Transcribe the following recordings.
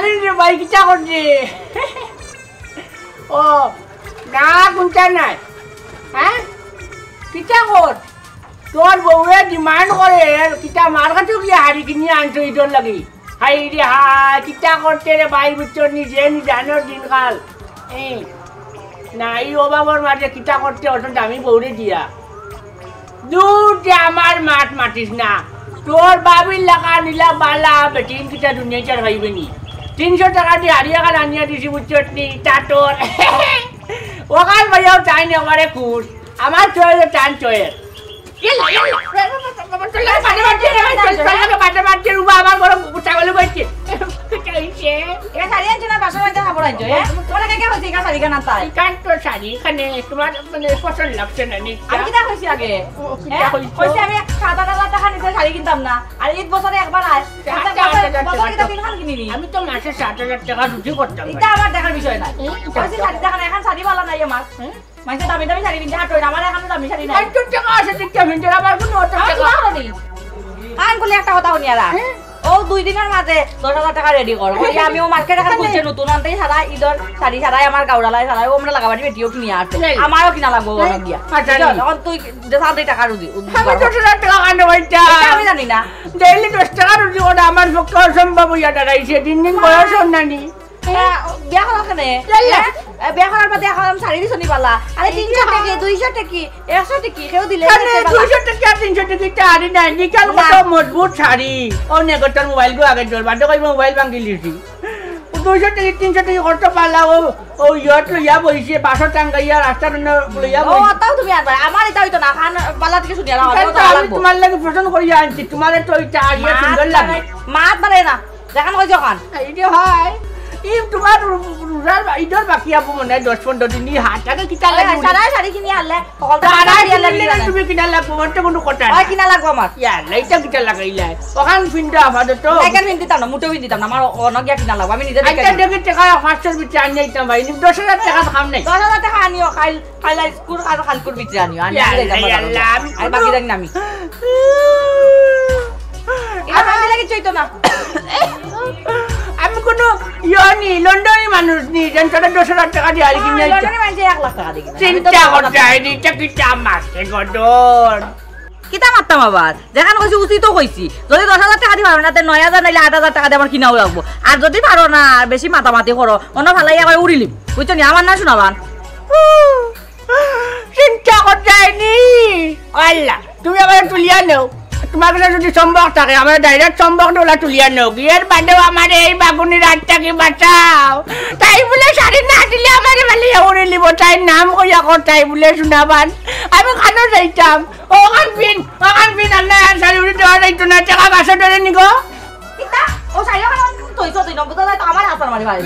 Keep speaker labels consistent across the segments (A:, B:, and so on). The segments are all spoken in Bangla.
A: জানিস রে ভাই কিটা করছে ও না কোনটা নাই হ্যাঁ কিটা কর তোর বউয়ে ডিমান্ড করে কিটা মার কাছে গিয়ে হাড়ি কিনে আনছো ইটোর লাগি হাই রে হাই কিটা করতে রে ভাই বুঝছো নিজে জানো দিনকাল না এই অভাবর মাঝে কিটা করতে অত দামি বউরে দিয়া দুধে আমার মাঠ মাটিস না তোর বাবির লাগা নিলা বালা বেটিন কিটা দুনিয়া চার ভাইবে নি 300 টাকা দিয়ে হারিয়া কাল আনিয়া দিছি বুঝছনি টাটোর ওখান ভাইয়াও চাই না আমারে খুশ আমার চয়ের টান চয়ের পছন্দ লাগছে না আমি তো মাসে 7,000 টাকা রুজি করতাম
B: আমার দেখার বিষয় না এখন শাড়ি ভালো নাই আমার মাইসে দামি দামি শাড়ি কিনতে হাঁটো আমার এখন দামি শাড়ি নাই
A: 100 টাকা আছে দেখতে ভিন্ডে আমার কোনো টাকা
B: নেই কান বলে একটা কথা শুনিয়ারা ও 2 দিনের মাঝে 10,000 টাকা রেডি কর ওই আমিও মার্কেট এখন খুঁজছে নতুন আনতেই সারা ঈদের শাড়ি সারাই আমার গাউড়ালাই সারাই ও আমরা লাগাবাড়ি বেটিও কিনে আসছে আমারও কিনা লাগবো অনেক দিয়া এখন তুই যে 7 টাকা রুজি
A: আমি 10,000 টাকা আনবো ভাইটা
B: আমি জানি না
A: ডেইলি 10 টাকা রুজি ওটা আমার পক্ষে অসম্ভব হইয়া দাঁড়াইছে দিন দিন বয়স নানি
B: বিয়া করা কেনে বিয়া করার মধ্যে এখন শাড়ি দিছনি পালা আরে 300 টাকা 200 টাকা 100 টাকা কেউ দিলে
A: 200 টাকা 300 টাকা শাড়ি নাই নিকাল কত মজবুত শাড়ি অনেক গোটার মোবাইল গো আগে জল বাদ কই মোবাইল ভাঙি লিছি 200 টাকা 300 টাকা কত পালা ও ইয়ত লইয়া বইছে 500 টাকা ইয়া রাস্তা লইয়া
B: ও তাও তুমি আনবা আমার এটা হইতো না খান পালা থেকে শুনিয়া না
A: আমি তোমার লাগি পছন্দ করিয়া আনছি তোমারে তো এটা আইয়া সুন্দর লাগে
B: মাত মানে না দেখান কইছো খান
A: এইটা হয় তোমার ইডর বাকি আপু মনে 10-15 দিন হাটাকে কিটা লাগে
B: সারা শাড়ি কিনে আনলে
A: তুমি কিনা লাগবো মতে কোনো কথা
B: হয় কিনা লাগবো আমার
A: ইয়ালা এটা কিটা লাগাইলা ওখান ফিন্ডা আপাতত তো
B: এখান ফিন্দিতাম না মুটো ফিন্দিতাম না আমার অনগিয়া কিনা লাগবো আমি নিজে
A: দেখে দেখে টাকা 500 ভিতরে আনি যাইতাম ভাই 10,000 টাকা খাম নাই
B: 10,000 টাকা আনিও খাইলা স্কুল আর খালকুর ভিতরে আনিও আনি
A: ইয়ালা
B: আর বাকি দেখ না আমি এটা খাইতে লাগে চইতো না
A: আমি কোনো ইয়নি লন্ডনী মানুষ নি যেন 10,000 টাকা দিয়ে আলি কিনে
B: লন্ডনে মানুষে 1 লাখ টাকা দিয়ে
A: চিন্তা করতে আইনি কিটা মারছে গডন
B: কিতা মারতাম আবার যেখান কইছি উচিত কইছি যদি 10,000 টাকা দি পারো না তে 9,000 নাইলে 8,000 টাকা দিয়ে আমার কিনাও লাগবো আর যদি পারো না আর বেশি মাতামাতি করো অন্য ভালাই আবার উড়িলিম বুঝছো নি আমার না শোনাবান
A: চিন্তা করতে আইনি আল্লাহ তুমি আবার তুলিয়া নাও তোমার কাছে যদি সম্ভব থাকে আমার ডাইরেক্ট সম্ভব ডোলা তুলিয়া নাও এর বাদেও আমার এই বাগুনি রাতটাকে বাঁচাও তাই বলে শাড়ি না দিলে আমার ভালিয়া উড়ে লিব তাই নাম কইয়া তাই বলে শোনাবান আমি খানো যাইতাম ওখান পিন আল্লাহ আর শাড়ি উড়ে দেওয়া যাইতো না টাকা বাসা ধরে নিগো
B: ও শাড়ি তৈছো তুই নম্বর তো আমার হাতার মারি ভাই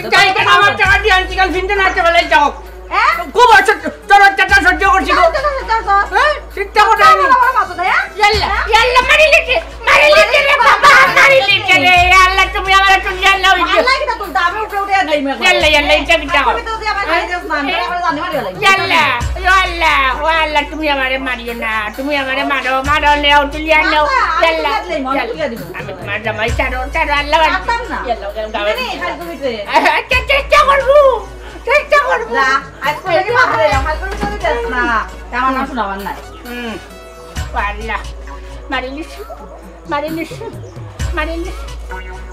A: আমার টাকা দিয়ে আনছি কাল ফিনতে না চলে যাও
B: হ্যাঁ
A: খুব তোর টাকা সহ্য করছি গো চিন্তা করতে আইনি ইয়াল্লা মারিলিছে রে বাবা মারিলিছে রে আল্লাহ তুমি আমারে তুলিয়া নাও
B: আল্লাহ কি তুই দামে উঠে দেই মে
A: ইয়াল্লা এটা কিটা
B: আমি তো দি আমার খাইতে স্নান করে আমার জানি মারিও লাগে
A: ইয়াল্লা তুমি আমারে মারিও না তুমি আমারে মারো নাও তুলিয়া নাও ইয়াল্লা আমি তোমার জামাই ছাড়ো আল্লাহ ইয়াল্লা চেষ্টা করবো
B: না আজকে কি ভাবরে আমার করে চলে যাস না আমার না শোনাবার নাই
A: পারলা মারিলিস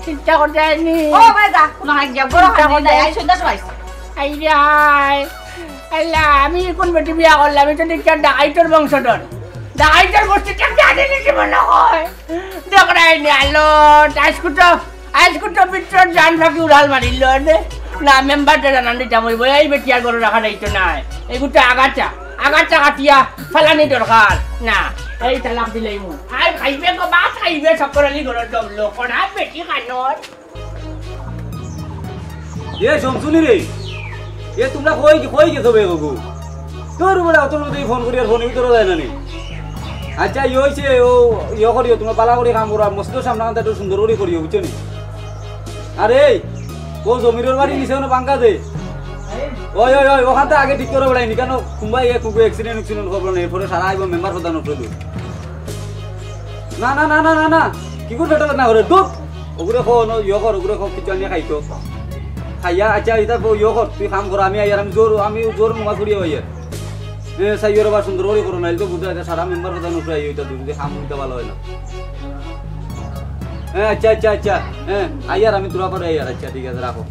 A: চিন্তা করতে আইনি
B: ও ভাই দা না গিয়া বড় হাতে আই সন্ধ্যা সময়
A: আই রে আল্লাহ আমি কোন বেটি বিয়া করলাম আমি তো দেখি ডাকাইতর বংশধর ডাকাইতর গোষ্ঠীটা জানি নাকি মনে হয় দেখরাইনি আলো আজকুটো ভিতর জান ফাঁকি উড়াল মারিল না মেম্বারটা জানান দিতাম ওই এই বেটি আর গরু রাখা যাইতো না এইগুলো আগাটা কাটিয়া ফেলানি দরকার না এই তালাক দিলেই মু আর খাইবে গো বাস খাইবে সকরালি ঘরের দবলো কোনা বেটি খানোর
C: এ সমসুনি রে এ তোমরা কই গেছো বে গো তোর বড় তোর মধ্যে ফোন করি আর ফোন ভিতরে যায় না নি আচ্ছা ইয়ইছে ও ইয় করিও তোমরা পালা করে কাম করো মস্ত সামনে কান্তা একটু সুন্দর করে করিও বুঝছো নি আরে ও জমির বাড়ি নিছে না বাঙ্কা দে ওই ওখান থেকে আগে ঠিক করে বেড়াইনি কেন কুম্বাই কুকু অ্যাক্সিডেন্ট খবর নেই এরপরে সারা আইব মেম্বার প্রধান উপরে না কি করে বেটা না করে দুধ ওগুলো খো ইয়ে কর ওগুলো কিছু আনিয়ে খাইতো খাইয়া আচ্ছা এটা ইয়ে কর তুই কাম কর আমি আইয়ার আমি জোর নমাজ করিয়া আইয়ার সাইয়ের আবার সুন্দর করে করো নাইলে তো বুঝা এটা সারা মেম্বার কথা নুসরাই ওইটা যদি কাম হইতে ভালো হয় না আচ্ছা আচ্ছা আচ্ছা আইয়ার আমি তোরা পরে আইয়ার আচ্ছা ঠিক আছে রাখো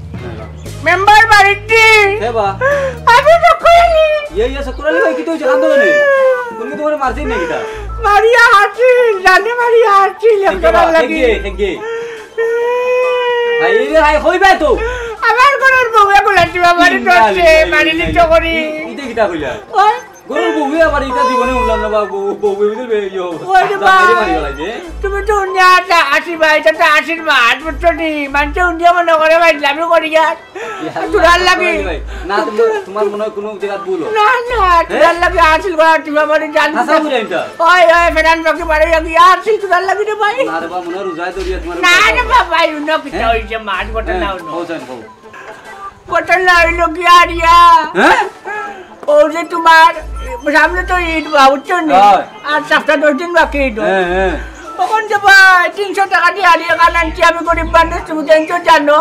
A: মেম্বার বাড়িটি
C: হেবা
A: আমি তো কইনি
C: ইয়ে সকরালি ভাই কি তো হইছে কান্দো নেই তুমি তোমারে মারছিস নাকি তা
A: মারিয়া হাসি জানি মারিয়া হাসি লেকচার লাগি
C: হেগে আই রে আই হইবা তো
A: আমার ঘরের বউয়ে বলেছি বাবারে দছে মারিলি চকরি
C: ইতে কিটা কইলা
A: ওই
C: গরুর বউয়ে আবার এটা জীবনে উঠলাম না বাবু বউয়ে বুঝবে ইয়ো
A: ওই রে বাবা
C: মারি গলাইছে
A: তুমি তো উনিয়াটা আশীর্বাদ এটা আশীর্বাদ বুঝছনি মানুষ উনিয়া মনে করে ভাই লাভি করি আর তুরাল লাগে
C: না তোমার মনে হয় কোনো জায়গা বলো
A: না না তুরাল লাগে আসিল করা তুমি আমারে জান
C: হাসা বুঝাই এটা
A: ওই ফেরান বাকি বাড়ি লাগি আর সেই তুরাল লাগি রে ভাই
C: না রে বাবা মনে রোজায় দরিয়া তোমার
A: না রে বাবা উনো কিটা হইছে মাছ বটন না উনো
C: হোসেন বউ
A: বটন না হইলো কি আরিয়া
C: হ্যাঁ
A: ও যে তোমার সামনে তো ঈদ বুঝছো নি আর 7-10 দিন বাকি ঈদ
C: হ্যাঁ
A: তখন যে ভাই 300 টাকা দিয়ে হারিয়ে কানানছি আমি গরিব মানুষ তুমি তো জানো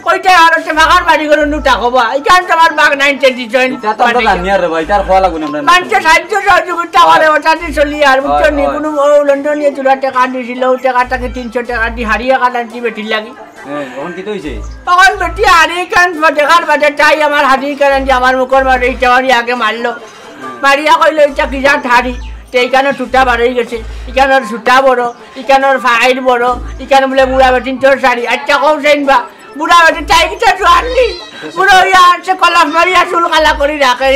A: কইটা আর মাগার বাড়ি করে নুটা হবা এইখান তোমার বাগ 90 দিছেন
C: এটা তো আমরা জানি আর ভাই তার খোয়া লাগবে আমরা
A: মানুষ সাহায্য সহযোগিতা করে ওটা দিয়ে চলি আর বুঝছো নি কোনো লন্ডনে 2 টাকা দিছিল টাকাটাকে 300 টাকা দিয়ে হারিয়ে কানানছি বেটির লাগি
C: এখন কি তো হইছে
A: তখন বেটি হারিয়ে কান দেখার বাদে তাই আমার হারিয়ে কানানছি আমার মুখের মারে এইটা আগে মারলো মারিয়া কইলো এটা কি যা ঠাড়ি এইখানে টুটা বাড়াই গেছে এখানের সুতা বড় এখানের ফাইল বড় এখানে বলে বুড়া বেটিন তোর শাড়ি আচ্ছা কম চাইনবা বুড়া বেটি তাই কিটা আনলি বুড়ো ইয়া সে কলম মারিয়া চুল কালা করে রাখে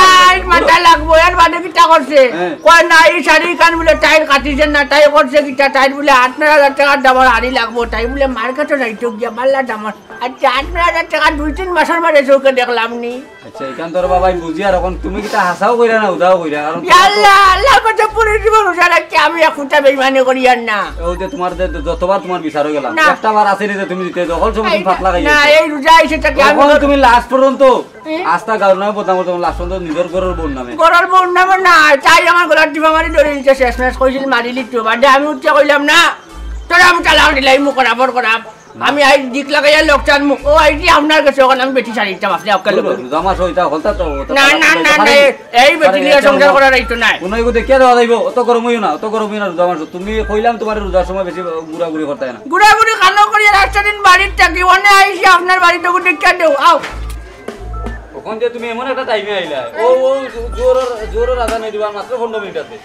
A: নাই মাথা লাগবো এর বাদে কিটা করছে কয় না এই শাড়ি খান বলে টাইল কাটিছেন না তাই করছে কিটা টাইল বলে 8,000 টাকার দাবার হাড়ি লাগবো তাই বলে মার্কেটে নাই তো গিয়া পাল্লা দামার আচ্ছা 8,000 টাকা 2-3 মাসের মারে চৌকে দেখলাম নি
C: আচ্ছা এখান তোর বাবা বুঝি আর এখন তুমি কিটা হাসাও কইরা না উদাও কইরা কারণ
A: আল্লাহ আল্লাহ কত পুরো জীবন উসারাকে আমি এখনটা বেইমানি করি আর না
C: ওই যে তোমার যতবার তোমার বিচার হয়ে গেলাম একটা বার আসেনি যে তুমি দিতে যখন সময় তুমি ফাট লাগাই
A: না এই রোজা এসেটাকে আমি
C: তুমি লাস্ট পর্যন্ত আস্থা গাও না বদনাম তোমার লাস্ট পর্যন্ত নিজের ঘরের বোন নামে
A: ঘরের বোন নামে না চাই আমার গলার টিপা মারি ধরে নিতে শেষ ম্যাচ কইছিল মারিলি তো বাদে আমি উঠতে কইলাম না তোরা আমি চালাও দিলাই মুখ করাবর করাব আমি আই দিক লাগাইয়া লোকটার মুখ ও আইটি আপনার কাছে ওখানে আমি বেটি শাড়িটা বাপরে আকাল
C: জামা সইতা হলতা তো
A: না না না এই বেটি নিয়ে সংসার করার রাইতো নাই
C: কোন এগো দেখে দেওয়া যাইবো অত গরম হইও না অত গরম হইও না জামা তুমি কইলাম তোমার রোজার সময় বেশি গুড়াগুড়ি করতে না
A: গুড়াগুড়ি কানো করি রাস্তা দিন বাড়ির থাকি ওনে আইছি আপনার বাড়িতে দেখে দেও আও
C: ওখান যে তুমি এমন একটা টাইমে আইলা ও জোর আদান দিবা মাত্র 15 মিনিট আছে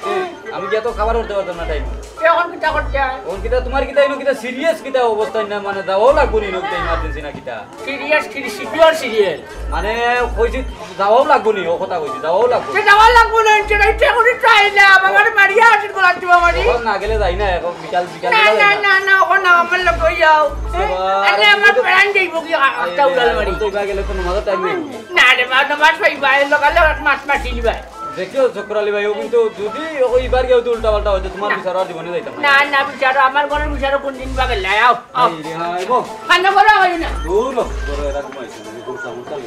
C: আমি কি এত খাবার করতে পারতাম না টাইম
A: এখন কিটা করতে হয়
C: ওন কিটা তোমার কিটা ইনো কিটা সিরিয়াস কিটা অবস্থা না মানে দাও লাগবো নি লোক ইমার্জেন্সি না কিটা
A: সিরিয়াস কি সিভিয়ার সিরিয়াস
C: মানে কইছি দাও লাগবো নি ও কথা কইছি দাও লাগবো
A: সে দাও লাগবো না এটা করে ট্রাই না আমার মারিয়া আসিল গলার টিপা মারি
C: না গেলে যাই না এখন বিকাল
A: না না না ওখানে আমার লোক কই যাও আরে আমার প্ল্যান দেইবো কি একটা উড়াল মারি
C: তো গেলে কোনো মজা টাইম নেই
A: না রে বাবা মাছ পাই ভাই লোকালে মাছ মাটি ভাই
C: দেখিও চক্রালি ভাই ও কিন্তু যদি ওইবার কেউ উল্টা পাল্টা হইতো তোমার বিচার আর জীবনে যাইতাম
A: না না বিচার আমার ঘরের বিচার কোন দিন বাগে লাই আও
C: এই রে হাই গো
A: খানা করা হয় না
C: দূর লো বড় এরা ঘুমাইছে আমি গুড় খামু চাল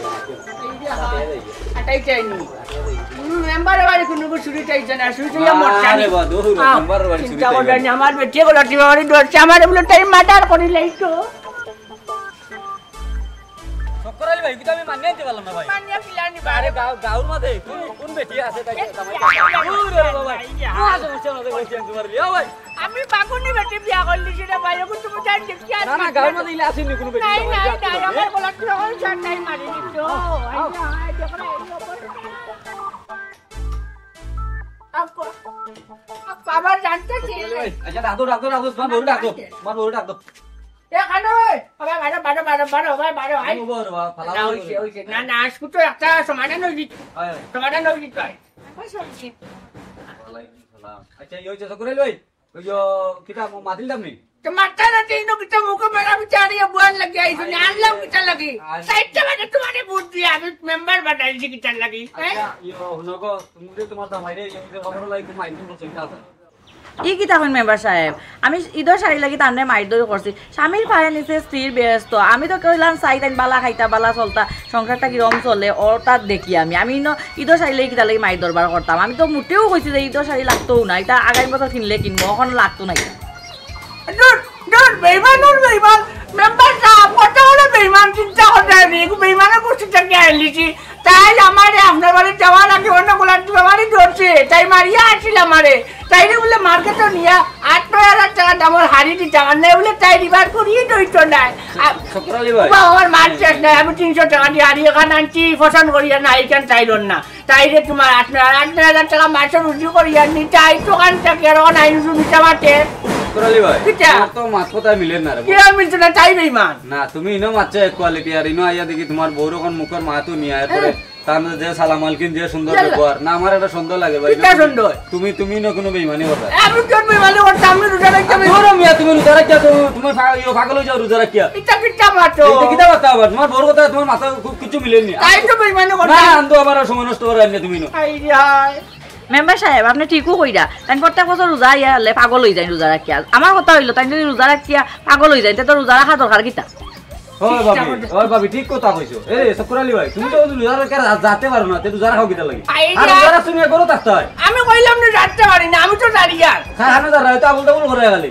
A: আটাই চাইনি মেম্বার বাড়ি কোনো শুরু চাইছে না শুরু চাইয়া মরছা
C: আরে বা দূর মেম্বার বাড়ি শুরু
A: চাইছে আমার বেটিয়ে গলা টিপা মারি দরছে আমার বলে টাইম মার্ডার করি লাইতো
C: চক্রালি ভাই কিন্তু আমি মানিয়ে দিতে পারলাম না ভাই
A: মানিয়া কিলানি
C: আরে গাউর মধ্যে কোন বেটি আছে তাই দূর রে বাবা আজ মুছে না দেখো কেন তোমার লিয়া ভাই
A: আমি বাগুনি বেটি বিয়া করলি সেটা ভাই ওকে তুমি জান কি
C: না না গাউর মধ্যে ইলা আসেনি কোনো বেটি
A: নাই নাই নাই আমার গলা টিপা মারি চার টাইম মারি দিছো আই দেখো আবার জানতে ছিল
C: আচ্ছা ডাকো তোমার বড় ডাকো
A: এ খানো বাবা বাড়ো আই
C: বড় বাবা ফালা
A: হইছে না না আজকে তো একটা সমাধান হই দিত সমাধান হই দিত
C: ওয়ালাইকুম সালাম আচ্ছা ইও চক্রালি ভাই ওই কিটা মাতিল দাম নি
A: তো মাথা না তিনো কিটা মুখ মেরা বিচারিয়ে বুয়ান লাগি আইছো না আনলাম কিটা লাগি সাইডটা মানে তোমারে বুদ্ধি আমি মেম্বার বানাইছি কিটা লাগি
C: আচ্ছা ইও হুনগো তুমি তোমার দামাইরে ইও খবর লাইক মাইন্ড তো চিন্তা আছে
B: ই কি তখন মেম্বার সাহেব আমি ঈদের শাড়ি লাগি তার মাইর করছি স্বামীর পায়ে নিচে স্ত্রীর ব্যস্ত আমি তো কইলাম চাই তাই বালা খাইতা বালা চলতা সংসারটা কিরম চলে ওর তার দেখি আমি ঈদের শাড়ি লাগি কিতা লাগি মাইর দরবার করতাম আমি তো মোটেও কইছি যে ঈদের শাড়ি লাগতেও না এটা আগামী বছর কিনলে কিনবো এখন লাগতো না
A: বেইমান মেম্বার সাহেব কত বড় বেইমান চিন্তা করতে নি বেইমানের গোষ্ঠীটা কে আনলিছি তাই আমারে আপনার বাড়ি যাওয়ার আগে অন্য গোলার বাড়ি ধরছে তাই মারিয়া আসছিল আমারে তাইরে বলে মার্কেটে নিয়ে 8,000 টাকা দামের হাড়ি দিতে আমার নাই বলে তাই রিভার করিয়ে দইতো নাই
C: সকরালি ভাই
A: আমার মার শেষ নাই আমি 300 টাকা দিয়ে হাড়ি এখানে আনছি পছন্দ করিয়া না এইখান চাইলন না তাইরে তোমার 8,000 টাকা মাসে রুজু করিয়া নি তাই দোকান থেকে এখন আইনজু নিতে মাঠে
C: সকরালি ভাই তোমার তো মাছ কথা মিলেন না রে
A: কি মিলছে না তাই বেইমান
C: না তুমি ইনো মাছ কোয়ালিটি আর ইনো আইয়া দেখি তোমার বউর কোন মুখের মাথু নিয়ে আয় পরে তার মধ্যে যে সালাম আলকিন যে সুন্দর ব্যবহার না আমার এটা সুন্দর লাগে ভাই
A: এটা সুন্দর
C: তুমি না কোনো বেইমানি কথা
A: আমি কোন বেইমানি করতাম আমি রোজা রাখতে আমি
C: ধরো মিয়া তুমি রোজা রাখিয়া তুমি পাগল হয়ে যাও রোজা রাখিয়া
A: এটা কিটা মাতো
C: এটা কিটা কথা আবার তোমার বউর কথা তোমার মাথা কিছু মিলেনি
A: তাই তো বেইমানি
C: না
A: করতাম
C: আন্দো আবার সময় নষ্ট করে আনি তুমি নো
A: আই হাই
B: মেম্বার সাহেব আপনি ঠিকও কইরা তাই প্রত্যেক বছর রোজা ইয়া হলে পাগল হয়ে যায় রোজা রাখিয়া আমার কথা হইলো তাই যদি রোজা রাখিয়া পাগল হয়ে যায় তো রোজা রাখা দরকার কিতা
C: ওই ভাবি ঠিক কথা কইছো এ সকরালি ভাই তুমি তো রোজা রাখা যাতে পারো না তে রোজা রাখাও কিটা লাগে আর রোজা রাখা তুমি করো থাকতে হয়
A: আমি কইলাম না যাতে পারি না আমি তো জানি আর
C: খানা যা রাইতো আবুল তাবুল করে গেলি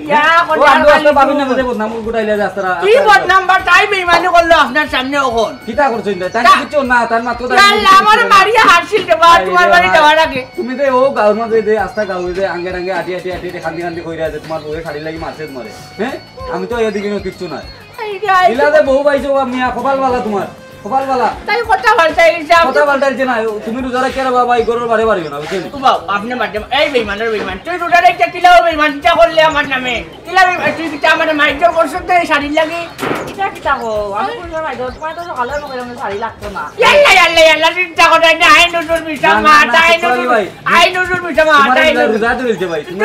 C: ও আন্দো আসলে ভাবি না মধ্যে বদনাম গুটাইলে যাস্তারা
A: কি বদনাম্বার তাই বেইমানি করলো আপনার সামনে ওখন
C: কিটা করছো তাই কিছু না তার মাত্র
A: আল্লাহ আমার মারিয়া হাসিল রে বা তোমার বাড়ি যাওয়ার আগে
C: তুমি দে ও গাঁর মধ্যে দে আস্তা গাঁও দে আঙ্গে আঙ্গে আটি আটি আটি খান্দি খান্দি কইরা আছে তোমার বউয়ে শাড়ি লাগি মারছে তোমারে হ্যাঁ আমি তো এদিকে কিচ্ছু নাই ইলাদে বহু পাইছো মিয়া কপাল वाला তোমার কপাল वाला
A: তাই কথা বলতাই যাব
C: কথা বলতাইছে না তুমি রোজা রাখি আর বাবা এই গরুর বাড়ি বাড়িও না বুঝছেন
A: বাবা আপনি মাঝে এই বেইমানের বেইমান তুই রোজা রাখতে কিলাও বেইমানটা করলে আমার নামে কিলা তুই কি আমার মাইজর করছস তো শাড়ি লাগি
B: এটা কিতা গো আমি কইলাম আইতো তোমার তো সকালে মনে হয় শাড়ি লাগতো না
A: ইয়াল্লা চিন্তা করে না আই নজর মিশা মা আই নজর মিশা মা তাই
C: রোজা দিলছে ভাই
A: তুই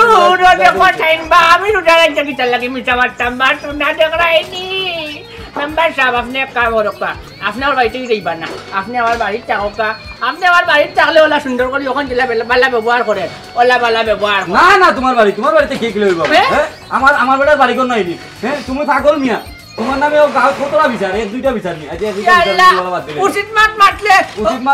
A: রোজা কোথায় বা আমি রোজা রাখতে কি লাগি মিশা মারতাম বা তুই না দেখাইনি মেম্বার সাহেব আপনি এক কাম করুক আপনি আমার বাড়িতে যাইবার না আপনি আমার বাড়ির থাকুক আপনি আমার বাড়ির থাকলে ওলা সুন্দর করে ওখান জেলা বালা ব্যবহার করেন ওলা বালা ব্যবহার
C: না না তোমার বাড়িতে কি কিলো হইব আমার বেটার বাড়ি কোন নাই হ্যাঁ তুমি পাগল মিয়া তোমার নামে ও গাঁও কতটা বিচার এক দুইটা বিচার নি আজ দুইটা বিচার বলা বাদ দিলে
A: উচিত মাত মারলে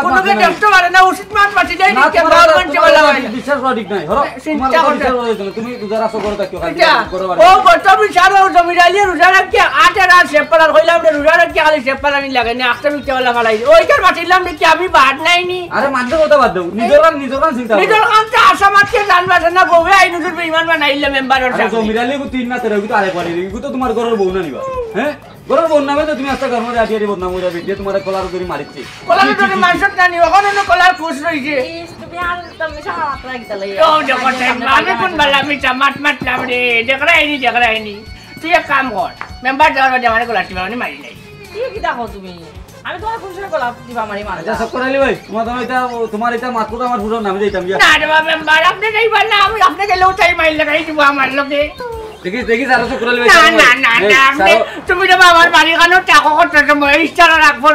A: কোনোকে দেখতে পারে না উচিত মাত মারলে
C: না
A: কি গভর্নমেন্ট বলা হয়
C: বিশ্বাস করা ঠিক নাই হরো তোমার বিচার করা জন্য তুমি রোজা রাখো করো তাকিও খালি করো
A: ও কত বিচার ও জমিরালি রোজা রাখতে আটে রাত সেপার হইলাম রে রোজা রাখতে খালি সেপার নি লাগে না আটটা মিটে বলা ফালাই ওইটার বাটিলাম কি আমি বাদ নাইনি
C: আরে মানতে কথা বাদ দাও নিজের গান চিন্তা
A: নিজের গান তো আশা মারতে জানবা না গোবে আই নজর বেঈমান বানাইলে মেম্বার
C: আরে জমিরালি কো তিন না তেরে কো আরে পারে কো তো তোমার ঘরের বউ না নিবা হ্যাঁ ঘরের বউ নামে তো তুমি আস্তে ঘর মধ্যে আটি আটি বদনাম করে বিয়ে তোমার কলার ধরে মারিছে
A: কলার ধরে মারছত না নি ওখানে কলার খুশ রইছে
B: তুমি আর তুমি সারা মাত্রা কিতা লই
A: ও দেখো আমি কোন বালা আমি মারলাম রে দেখরাইনি তুই এক কাম কর মেম্বার যাওয়ার বাদে আমার কলার টিপা মারি নাই
B: কি কিতা কও তুমি আমি তোমার খুশি গোলাপ দিবা মারি মার
C: আচ্ছা সব করাইলি ভাই তোমার এটা মাত্র তো আমার পুরো নামে যাইতাম
A: না রে বাবা মেম্বার আপনি যাইবার না আমি আপনি গেলেও চাই মাইল লাগাই দিব আমার লগে
C: দেখি সারা সব করাইলি ভাই
A: না তুমি তো আমার বাড়ি কানো টাকা করতে সময় ইচ্ছা রাখবো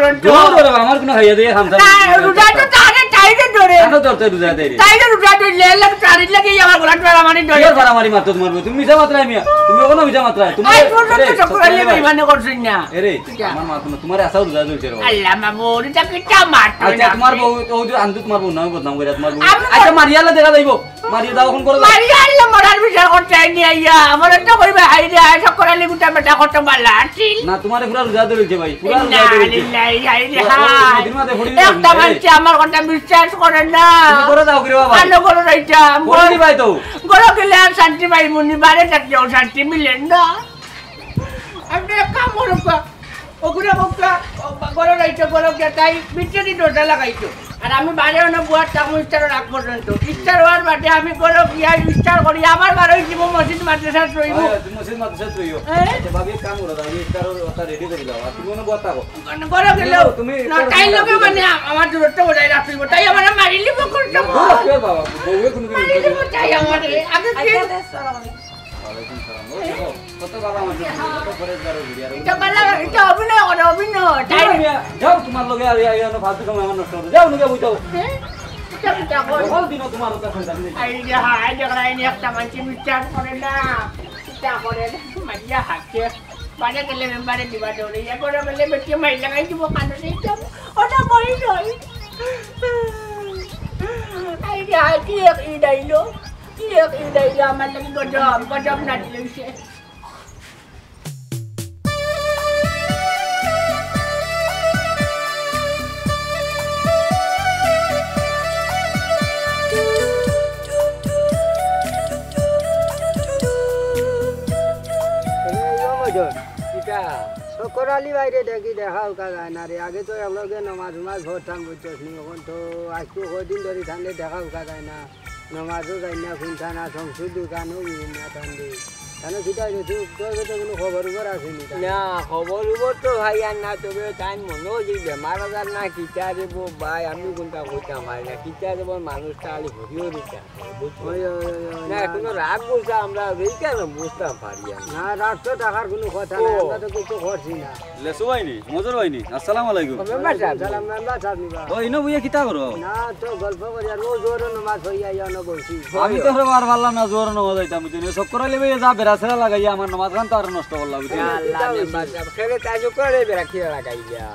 C: আমার কোনো খাইয়া দিয়ে খামছা
A: না রোজা তো তারে টাইটে ধরে
C: কেন ধরতে রোজা দেরি
A: টাইটে রোজা তো লেলা চারি লাগি আমার গোলাট মারি ধরে
C: কি মারামারি মারতো তোমার তুমি মিছা মাত্রায় মিয়া তুমি ওখানে মিছা মাত্রায় তুমি
A: আই তো চকরালি বেইমানে করছিস না
C: এরে আমার মা তোমার আশা রোজা দিছে রে
A: আল্লাহ মাবু এটা কিটা মার
C: আচ্ছা তোমার বউ ও যে আনতো তোমার বউ নাম বদনাম করে তোমার বউ আচ্ছা মারিয়ালা দেখা যাইবো মারিয়া দাও এখন করে
A: মারিয়ালা মরার বিচার করতে আইনি আইয়া আমার তো কইবে আই রে আই চকরালি গুটা বেটা কত বালা আছিল
C: না তোমার পুরো রোজা দিছে ভাই পুরো রোজা দিছে
A: একটা মানুষ আমার কথা বিশ্বাস করে না
C: তুমি করে দাও করে বাবা
A: ভালো করে রাইতাম
C: বলি ভাই তো
A: গরো গেলে আর শান্তি পাই মুনি বারে থাকলেও শান্তি মিলেন না আপনি কাম করুক ওগুলো গরো রাইতো গরো কে তাই বিচ্ছেদি দোটা লাগাইতো আর আমি বারে না বুয়ার টাকা ইস্টার রাখ পর্যন্ত ইস্টার হওয়ার বাদে আমি গরো গিয়া ইস্টার করি আমার বারোই জীব মসজিদ মাদ্রাসা রইব
C: মসজিদ মাদ্রাসা রইব আচ্ছা ভাবি কাম করো দাও ইস্টার ওটা রেডি করে দাও আর তুমি কোন কথা কও
A: গরো গেলেও না তাই লোকে মানে আমার দূরত্ব বজায় রাখব তাই আমার মারিলি বকরতে
C: কে বাবা বউয়ে কোন কি
A: তাই আমার আগে কি
C: ওয়ালাইকুম সালাম কত বাবা আমার কত পরেজগার হই আর
A: এটা অভিনয় করে অভিনয় তাই
C: যাও তোমার লগে আর আইনো ফালতু সময় আমার নষ্ট হবে যাও নগে বুঝাও
A: এটা করে
C: বল দিন তোমার ওটা খাইতাম
A: আই যে হাই দেখরাইনি একটা মানছি বিচার করে না এটা করে মাইয়া হাকে বারে গেলে মেম্বারে দিবা দৌড়ে ইয়া করে গেলে বেটি মাই লাগাই দিব কানে দিতাম ওটা বই নয় আই যে হাই কি এক ইদাইলো আমার লাগি গজব না দিলে
D: করালি বাইরে দেখি দেখাও কাকা না রে আগে তো একলগে নমাজ উমাজ ভরতাম বুঝছিস নি এখন তো আজকে কদিন ধরে ঠান্ডে দেখাও কাকা না নমাজও যাই না খুনতা না সংসদ দোকানও বিভিন্ন ঠান্ডে কেন সেটা তোর তো কোনো খবর উপর আসেনি
A: না খবর উপর তো ভাই আর না তবে তাই মনে হচ্ছে বেমার আজার না কিতা দেব ভাই আমি কোনটা কইতাম ভাই না কিতা দেব মানুষটা আলি ভরিও দিতা না কোনো রাগ বলছে আমরা এই কেন বুঝতাম পারি
D: না রাত তো টাকার কোনো কথা না আমরা তো কিছু করছি না
C: লেসু ভাইনি মজুর ভাইনি আসসালামু আলাইকুম
D: সালাম মেম্বার সাহেব নিবা
C: ও ইনো বুইয়া কিতা করো
D: না তো গল্প করি আর রোজ ওর নমাজ হইয়া ইয়া বলছি
C: আমি তো আর পারলাম না জোর নমাজ যাইতাম বুঝিনি সব করালে ভাই যা বেরাছেরা লাগাইয়া আমার নমাজ খান তো আর নষ্ট করলাম বুঝিনি
A: আল্লাহ মেম্বার সাহেব খেলে তাজো করে বেরা কি লাগাই যা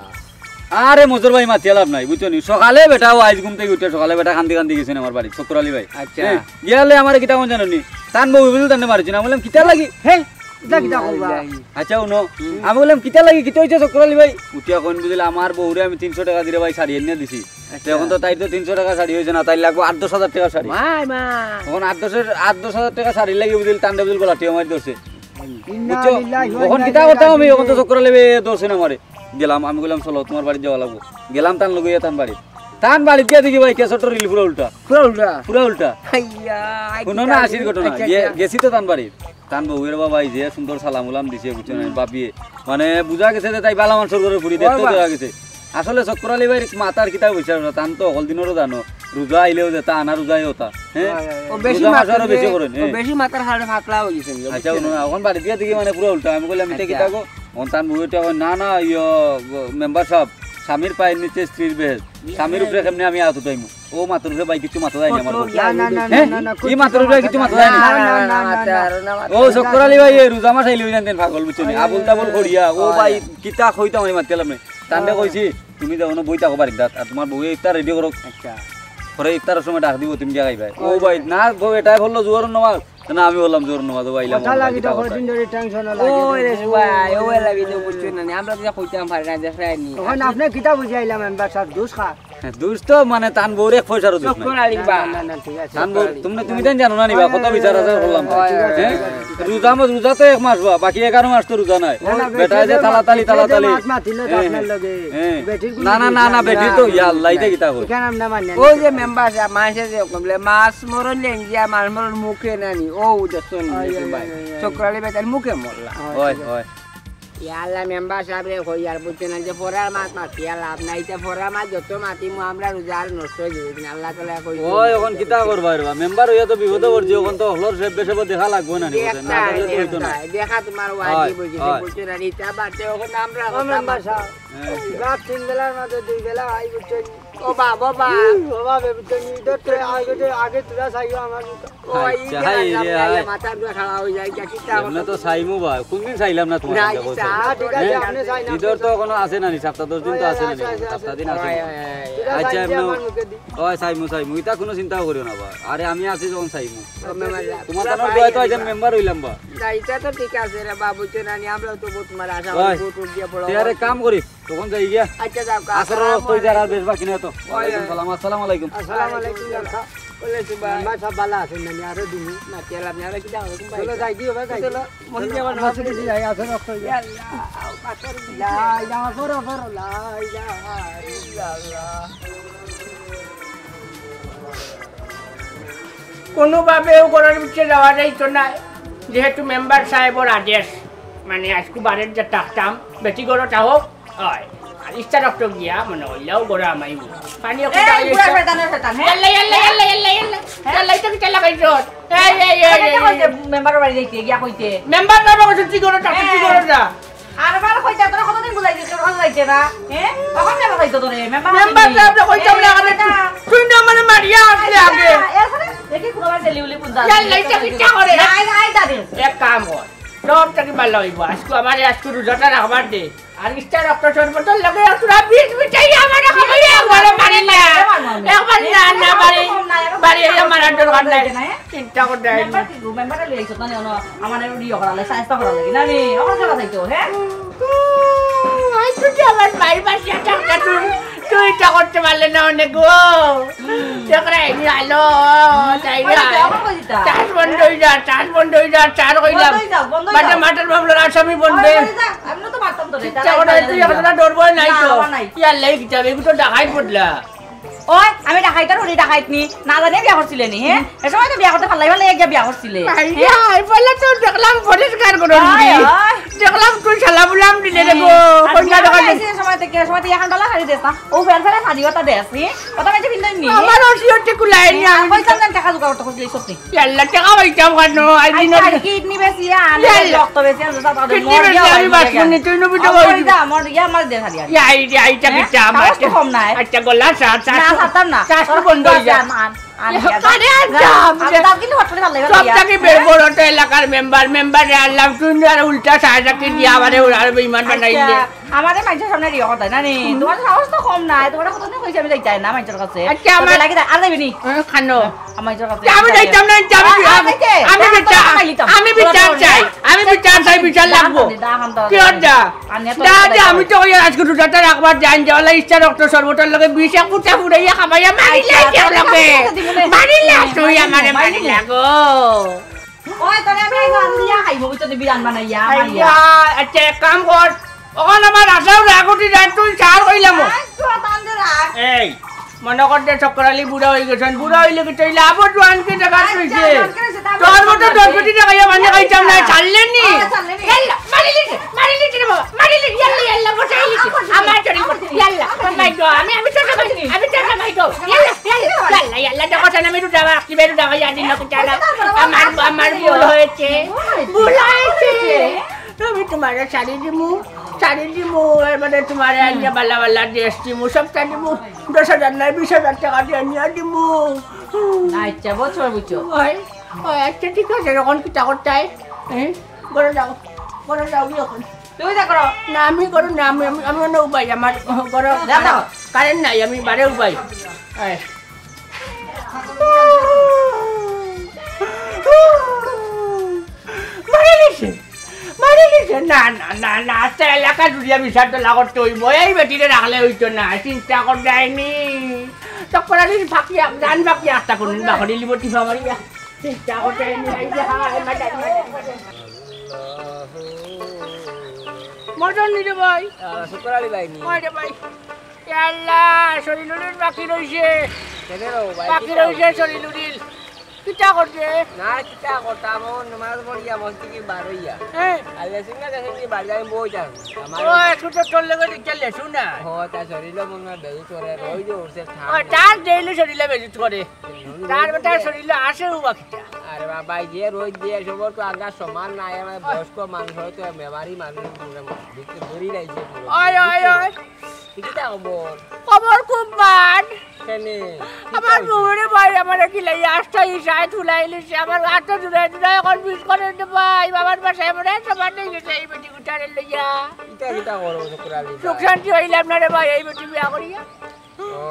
C: আরে মজুর ভাই মাতি লাভ নাই বুঝছনি সকালে বেটা ও আইজ ঘুম থেকে উঠে সকালে বেটা কান্দি কান্দি গেছেন আমার বাড়ি শুক্রালি ভাই
A: আচ্ছা
C: গিয়ালে আমার কিতা কোন জানেননি তান বউ বুঝল তানে মারছি না বললাম কিতা লাগি হে
D: এটা কিটা করবা
C: আচ্ছা উনো আমি বললাম কিতা লাগি কিতা হইছে শুক্রালি ভাই উঠিয়া কোন বুঝলে আমার বউরে আমি 300 টাকা দিরে ভাই শাড়ি এনে দিছি এখন তো তাই তো 300 টাকা শাড়ি হইছে না তাই লাগবে 8-10,000 টাকা শাড়ি
A: মাই মা
C: এখন 8-10,000 টাকা শাড়ি লাগি বুঝল তান্ডে বুঝল গলাটিও মারি দছে এখন কিতা করতাম আমি এখন তো শুক্রালি ভাই দছে না মারে গেলাম আমি বললাম চলো তোমার বাড়ি যাওয়া লাগবো গেলাম তান লগইয়া তান বাড়ি দিয়া দেখি ভাই কেসটর রিল পুরো উল্টা পুরো উল্টা শুনো না আসির ঘটনা গেছি তো তান বাড়ি তান বউয়ের বাবা যে সুন্দর সালাম উলাম দিছে বুঝছেন বাপিয়ে মানে বুঝা গেছে যে তাই বালা মানুষের ঘরে ঘুরি দেখতে দেওয়া গেছে আসলে শুক্রালি ভাই মাতার কিতা বুঝছে না তান তো হল দিনেরও জানো রোজা আইলেও যেতা আনা রোজাই হতা হ্যাঁ বেশি করেন
A: বেশি মাথার হাড়ে ফাকলা হয়ে গেছে
C: আচ্ছা শুনো না এখন বাড়ি দিয়া দেখি মানে পুরো উল্টা আমি বললাম এটা কিতা গো তান বউটা না না ইয় মেম্বার সাহেব স্বামীর পায়ের নিচে স্ত্রীর বেশ স্বামীর উপরে কেমনে আমি আতো টাইম ও মাত্র উপরে ভাই কিছু মাথা যায় না আমার এই মাত্র উপরে কিছু মাথা যায় না ও শুক্রালি ভাই রোজা মাস আইলে জানতেন পাগল বুঝছেন আবুল তাবুল করিয়া ও ভাই কিতা কইতাম আমি মারতেলাম তান্ডে কইছি তুমি যাও না বইতা কবার দাঁত আর তোমার বউ ইফতার রেডি করো আচ্ছা পরে ইফতারের সময় ডাক দিব তুমি জায়গায় ভাই ও ভাই না বউ এটাই বললো জোর নমাজ না আমি বললাম জোর নমাজ আইলাম
D: কথা লাগি তো কদিন ধরে টেনশন লাগে
A: ও রে ভাই ও লাগি তো বুঝছেন না আমরা যা কইতাম পারি না দেখাইনি
D: তখন আপনি কিটা বুঝাইলাম মেম্বার সাহেব দুষ খা
C: দুষ তো মানে তান বউর এক পয়সারও দুষ নাই
D: না ঠিক আছে
C: তান বউ তুমি তো জানো না নিবা কত বিচার আছে বললাম রোজা তো এক মাস বা বাকি 11 মাস তো রোজা নাই বেটা যে তালাতালি না না না না বেটি তো ইয়া আল্লাহ ইতে কিতা কই
D: কেন না মানে
A: ও যে মেম্বার সাহেব মাসে যে কমলে মাছ মরলে ইয়া মাছ মরল মুখে নানি ও দেখুন ভাই শুক্রালি ভাই তার মুখে মরলা
C: ওই ওই
A: ইয়াল্লা মেম্বার সাহেব রে কই আর বুঝছেন যে ফরার মাছ মাতিয়া লাভ নাই তে ফরার মাছ যত মাতিমু আমরা রোজার নষ্ট হয়ে যাবে না আল্লাহ তাআলা কই
C: ওই এখন কিতা করবা রে মেম্বার হইয়া তো বিপদ পড়ছি এখন তো হলর সব বেশে দেখা লাগবে না নি না তাহলে তো হইতো না
A: দেখা তোমার ওয়াজিব হইছে বুঝছেন আর ইটা বাতে এখন আমরা
D: মেম্বার সাহেব রাত 3 বেলার মাঝে 2 বেলা আই বুঝছেন
A: ও বাবা
D: বাবা বুঝছেন ইদতে আগে তোরা চাইও আমার
A: ও এই মাথা দুয়া খাওয়া হই যায় কিটা
C: আমরা তো চাইমু ভাই কোনদিন চাইলাম না তোমার
D: ঠিক আছে আপনি চাই না
C: ইদর তো কোনো আছে না নি সপ্তাহ 10 দিন তো আছে না সপ্তাহ দিন আছে আচ্ছা ওই চাইমু ইটা কোনো চিন্তা করিও না ভাই আরে আমি আছি যখন চাইমু তোমার তো দোয়া তো আইছেন মেম্বার হইলাম বা
A: না এটা তো ঠিক আছে রে বাবু চেনানি আমরা তো তোমার আশা বহুত দিয়া পড়ো
C: আরে কাম করি তখন যাই গিয়া
A: আচ্ছা যাও
C: আসর কই যারা বেশ বাকি না তো ওয়ালাইকুম সালাম আসসালামু আলাইকুম
D: আসসালামু আলাইকুম
A: বলে সুবা
D: মেম্বার সাহেব ভালো আছেন না আরে দিমু
A: না তেলা আপনি আরে কি যাও ভাই
D: চলো যাই দিও ভাই
A: চলো মহিন যাবার না
D: মাসে দিই যাই আসেন অক্ষ
A: আল্লাহ পাথর
D: লা ইলাহা করো লা ইলাহা ইল্লাল্লাহ
A: কোনোভাবেও করার ভিতরে যাওয়া যাইতো না যেহেতু মেম্বার সাহেবের আদেশ মানে আজকে বারের যে টাকতাম বেটি গড় চাও হয় আর ইচ্ছা রক্ত গিয়া মানে হইলেও গড় আমাইব পানি
B: মেম্বারের বাড়ি যাইতে গিয়া কইতে
A: মেম্বার বাবা কইছে কি গড় টাকা কি গড় যা
B: আর বার কইতে তোরা কতদিন বুঝাই দিছ কোন যাইতে না হ্যাঁ কখন যাবা যাইতো তোরে মেম্বার
A: সাহেব কইতাম না তুই না মানে মারিয়া আসলে আগে
B: দেখি কোন বার জেলি উলি পুন্দা আই দাদি
A: এক কাম কর সবটাকে ভালো হইব আজকে আমার আজকে রোজাটা রাখবার দে আর ইস্টার রক্ত সরবত লাগে তোরা বিষ মিটাই আমার খাইয়া ঘরে মারি না একবার না বাড়ি আমার দরকার নাই চিন্তা কর দেয়
B: মেম্বার লইছো না জানো আমার রিও করালে সাইজ করা লাগে না নি আমার যাবা যাইতো হ্যাঁ
A: আই তো আমার ভাই বাসা টাকা তুই তুই তা করতে পারলে না অনেক গো দেখরে আলো চাষ বন্ধ হয়ে যা চাষ বন্ধ হয়ে যা চার কইলাম বাটা মাটার বাবলার আসামি বন্ধে তুই এখন ডরবো নাই তো ইয়ার লাগি যাবে এগুলো ডাকাই পড়লা
B: ওই আমি ডাকাইতার হরি ডাকাইত নি না জানি বিয়া করছিলে নি হ্যাঁ এ সময় তো বিয়া করতে ভালো লাগে গিয়া বিয়া করছিলে
A: আই বলে তো দেখলাম পরিষ্কার করে দেখলাম তুই শালা বুলাম দিলে রে গো কইনা দেখা
B: এই সময় থেকে এখন ডলা হারি দেস না ও ফের ফের হারি কথা দেসনি কথা মেজে বিন্দন নি
A: আমার ওসিওতে কুলাই নি আমি
B: কইতাম না টাকা জোগাড় করতে কইলি সত্যি
A: ইয়াল্লা টাকা পাইতাম কেন আই দিন
B: কিডনি বেশি আমি রক্ত বেশি আমি দাদা মর গিয়া
A: আমি বাসুনি তুই নবি তো
B: কই দা মর গিয়া মার দে হারি
A: আই টাকা আমার
B: কম নাই
A: আচ্ছা গলা সাত
B: না সাতাম না
A: চাষ বন্ধ হয়ে যা সবটাকে বের বড়টা এলাকার মেম্বার আল্লাহ তুই আর উল্টা সাহায্যকে দিয়ে আমারে আর বেঈমান বানাইলে
B: আমারে মাইজের সামনে রিও কথা না নি তোমার সাহস তো কম নাই তোমার কত দিন কইছি আমি যাইতাই না মাইজের কাছে
A: আচ্ছা আমার
B: লাগি আর যাইবি নি
A: খানো
B: মাইজের কাছে
A: আমি যাইতাম না আমি বিচার চাই বিচার লাগবো কি হচ্ছে দাদা আমি তো ওই আজকে দুটাটা রাখবার জান যাওয়ালা ইচ্ছা রক্ত সর্বটার লগে বিষা কুটা ফুড়াইয়া খাবাইয়া মারিলে কেউ লগে মারিলে তুই আমারে মারিলে গো
B: ওই তোরে আমি গান দিয়া খাইবো তো বিরান বানাইয়া মারিয়া
A: আচ্ছা এক কাম কর ওখানে আমার আসাও রাগটি যায় তুই চার কইলাম এই মনে করতে চক্করালি বুড়া হয়ে গেছেন বুড়া হইলে কি চাইলে আবার জোয়ানকে টাকা কইছে তোর মতো 10 কোটি টাকা মানে খাইতাম না ছাড়লেন নি মারিলি রে বাবা মারিলি ইয়াল্লা বসাইলি আমার চড়ি ইয়াল্লা মাই গো আমি টাকা পাইনি আমি টাকা পাই গো ইয়াল্লা টাকা চাই আমি তো টাকা কি বেরু টাকা ইয়াদি না কুটালা আমার ভুল হয়েছে আমি তোমার শাড়ি দিমু মানে তোমার আইয়া বালা ড্রেস দিমু সবটা দিমু 10,000 নাই 20,000 টাকা দিয়ে নিয়ে দিমু
B: আচ্ছা বছর বুঝছো
A: ওই আচ্ছা ঠিক আছে এখন কি টাকা চাই হ্যাঁ করে যাও এখন
B: তুই যা করো
A: না আমি করো না আমি অন্য উপায় আমার করো কারেন্ট নাই আমি বারে উপায় মারিলিছে না আচ্ছা এলাকা জুড়িয়া বিচার তো লাগত হইব এই বেটিরে রাখলে হইতো না চিন্তা কর যায়নি তখন ফাঁকি গান বাকি আস্তা করুন বাকরি লিব টিফা মারিয়া চিন্তা কর যায়নি মটন নিরে ভাই
D: শুক্রালি ভাই নি
A: রে ভাই আল্লাহ শরীরুলির বাকি রইছে শরীরুলির কিটা করছে
D: না কিটা করতাম নামাজ পড়িয়া মস্তি কি বারইয়া আল্লাহ সিংহা কাছে কি বাড়ি যাই বই যান আমার
A: ও ছোট ছোট লাগা চলে শুনা
D: তা শরীরে মনে বেজু করে রই যে উঠছে
A: ও তার দেইলে শরীরে বেজু করে তার বেটা শরীরে আসে বাকিটা
D: আরে বাবা যে রই দিয়ে সবর তো আগা সমান নাই আমার বয়স্ক মানুষ হয়তো মেমারি মানুষ ভিতরে ধরি রাইছে
A: ওই
D: কিটা
A: খবর খুব বাদ
D: কেনে
A: আমার বউরে ভাই আমার কি লাই আস্তা ইসায় তুলাইলিছে আমার হাতটা জুড়াই এখন বিশ করে দে ভাই বাবার বাসায় মনে সবার নেই গেছে এই বেটি গুটারে লইয়া
D: কিটা করবো শুক্রালি
A: সুখ শান্তি হইলাম না রে ভাই এই বেটি বিয়া করিয়া
D: ও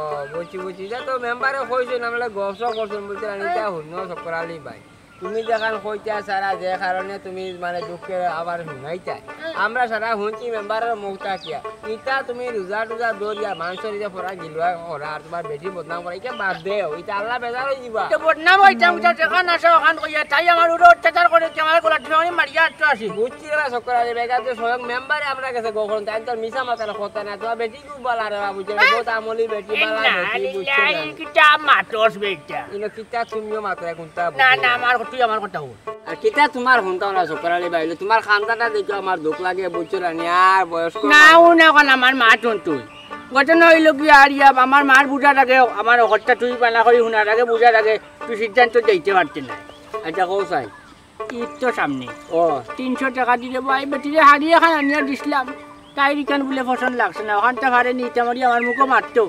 D: বুঝছি যা তো মেম্বারে কইছেন আমরা গবসা করছেন বলতে আনিতা হইন শুক্রালি ভাই তুমি যখন কইতা সারা যে কারণে তুমি মানে দুঃখে আবার শুনাইতা আমরা সারা শুনছি মেম্বারের মুখটা কিয়া ইটা তুমি রোজা টুজা দরিয়া মানুষের যে পড়া গিলুয়া করা আর তোমার বেশি বদনাম করা ইটা বাদ দেও ইটা আল্লাহ বেজার হয়ে যাবা
A: তো বদনাম হইতাম যেখান আসে ওখান কইয়া তাই আমার উড়ো অত্যাচার করে আমার গোলা টিমানি মারিয়া আসি
D: বুঝছি রে শুক্রালি বেগা যে স্বয়ং মেম্বারে আমরা কাছে গোখন তাই তো মিছা মাতার কথা না তোমার বেটি খুব বলা রে বাবু যে বহুত আমলি বেটি বালা বেটি বুঝছো না
A: কিটা মাতস বেটা
D: ইনো কিটা তুমিও মাত্রা কোনটা
A: না আমার তুই আমার কথা বল
D: আর কিটা তোমার হন্তাও না শুক্রালি ভাই তোমার খানদাটা দেখো আমার দুঃখ লাগে বুঝছো না আর বয়স্ক
A: না কোন আমার মা তুই ঘটনা হইল কি আর আমার মার বুঝার আগে আমার ঘরটা তুই বানা করি শোনার আগে বুঝার আগে তুই সিদ্ধান্ত দিতে পারতে না
D: আচ্ছা কও চাই
A: ঈদ তো সামনে
D: ও
A: 300 টাকা দিলে ভাই বেটিরে হারিয়ে খান আনিয়া দিছিলাম তাই রিকান বলে পছন্দ লাগছে না ওখানটা ভারে নিতে মারি আমার মুখও মারতো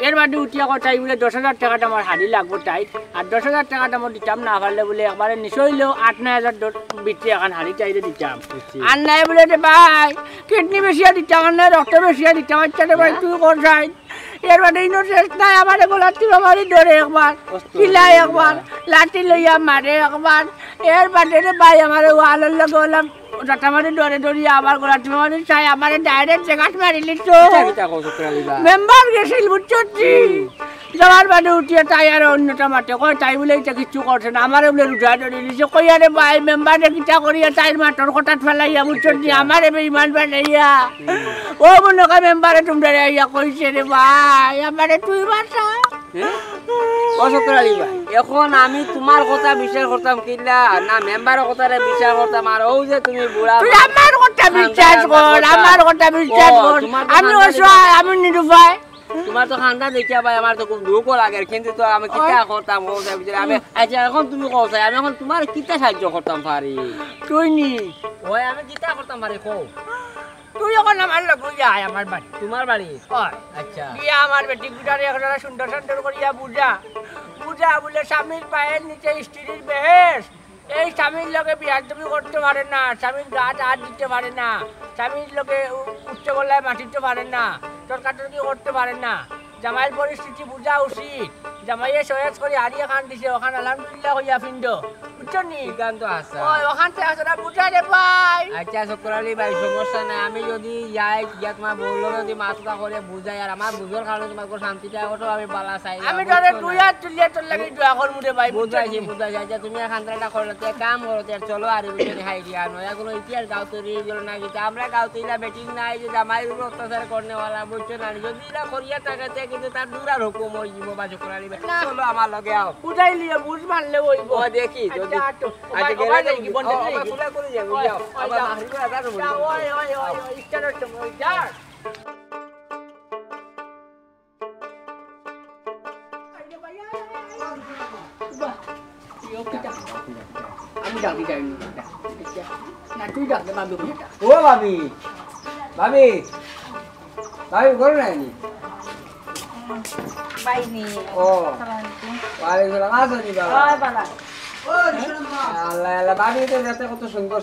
A: এর বাদে উঠিয়া কথাই বলে 10,000 টাকাটা আমার হাড়ি লাগবো তাই আর 10,000 টাকাটা আমার দিতাম না পারলে বলে একবারে নিশ্চয়ইলেও 8-9,000 ভিতরে এখন হাড়ি চাইলে দিতাম আর নাই বলে রে ভাই কিডনি বেশিয়া দিতাম আর নাই রক্ত বেশিয়া দিতাম আচ্ছা রে ভাই তুই কর যাই এর বাদে ইনো শেষ নাই আমার গোলাটি মারি ধরে একবার কিলাই একবার লাঠি লইয়া মারে একবার এর বাদে রে ভাই আমার ওয়ালের লগে ওলাম জাটামারি ডরে ডরিয়া আমার গলাটি মারি চাই আমারে ডাইরেক্ট জায়গাত মারিলি তো মেম্বার গেছিল বুঝছি যাওয়ার বাদে উঠিয়ে তাই আর অন্যটা মাঠে কয় তাই বলে এটা কিছু করছে না আমারে বলে রুটা ডরে দিছে কই আরে ভাই মেম্বারে কিটা করিয়া তাইর মাঠর কটাত ফেলাইয়া বুঝছি আমারে বেঈমান বানাইয়া ও মনে কয় মেম্বারে তোমরা ইয়া কইছে রে ভাই আমারে তুই বাঁচা
D: অসুকরালি ভাই এখন আমি তোমার কথা বিচার করতাম কিলা না মেম্বারের কথারে বিচার করতাম আর ও যে তুমি বুড়া
A: তুই আমার কথা বিশ্বাস কর আমার কথা বিশ্বাস কর আমি অসহায় আমি নিরুপায়
D: তোমার তো খান্দা দেখিয়া ভাই আমার তো খুব দুঃখ লাগে কিন্তু তো আমি কিতা করতাম আমি আচ্ছা এখন তুমি কও আমি এখন তোমার কিতা সাহায্য করতাম পারি
A: তুই নি
D: ওই আমি কিতা করতাম পারি কও
A: তুই এখন আমার লোক যায় আমার বাড়ি
D: তোমার বাড়ি
A: হয়
D: আচ্ছা
A: গিয়া আমার বেটি গুটারে একটা সুন্দর সুন্দর করিয়া বুঝা বুঝা বলে স্বামীর পায়ের নিচে স্ত্রীর বেহেস এই স্বামীর লোকে বিয়ার তুমি করতে পারে না স্বামীর গাছ হাত দিতে পারে না স্বামীর লোকে উচ্চ গলায় মাটিতে পারে না তরকারি করতে পারে না জামাইয়ের পরিস্থিতি বুঝা উচিত জামাইয়ে সহেজ করে হারিয়ে খান দিছে ওখানে আলহামদুলিল্লাহ হইয়া ফিন্ড বুঝছো নি
D: গান তো আছে
A: ওখান থেকে আসলে বুঝা রে ভাই
D: আচ্ছা শুক্রালি ভাই সমস্যা নাই আমি যদি যাই গিয়া তোমার বউলো যদি মাথা করে বুঝাই আর আমার বুঝার কারণে তোমার শান্তিটা ওঠো আমি বালা চাই
A: আমি ধরে তুই আর তুলিয়া তোর লাগে দোয়া কর মুরে ভাই
D: বুঝাইছি আচ্ছা তুমি খান্তাটা করলে কাম করো চলো আর ভিতরে খাই দিয়া নয়া কোনো ইতিহাস গাঁও তৈরি গেল না কিন্তু আমরা গাঁও তৈরি বেটিং নাই যে জামাইয়ের উপর অত্যাচার করনেওয়ালা বুঝছো না যদি এরা করিয়া থাকাতে কিন্তু তার দূরার হুকুম হয়ে যাব বা শুক্রালি ভাই চলো আমার লগে আও
A: বুঝাই লিয়ে বুঝ মানলে হইব
D: ও দেখি যদি
A: আচ্ছা গেলে কি বন্ধ করে
D: পুরা করে যাও যাও আবার বাহির করে আদার বল
A: ওই ওই ওই স্টার্ট তো যা আমি ডাকি যাই না তুই ডাক দে বাবু
D: ও ভাবি ভাবি ভাবি করো না নি
B: বাইনি
D: ও ওয়ালাইকুম আসসালাম আসনি বাবা
B: ওই বালা
D: আল্লাহ আল্লাহ ভাবি তো দেখতে কত সুন্দর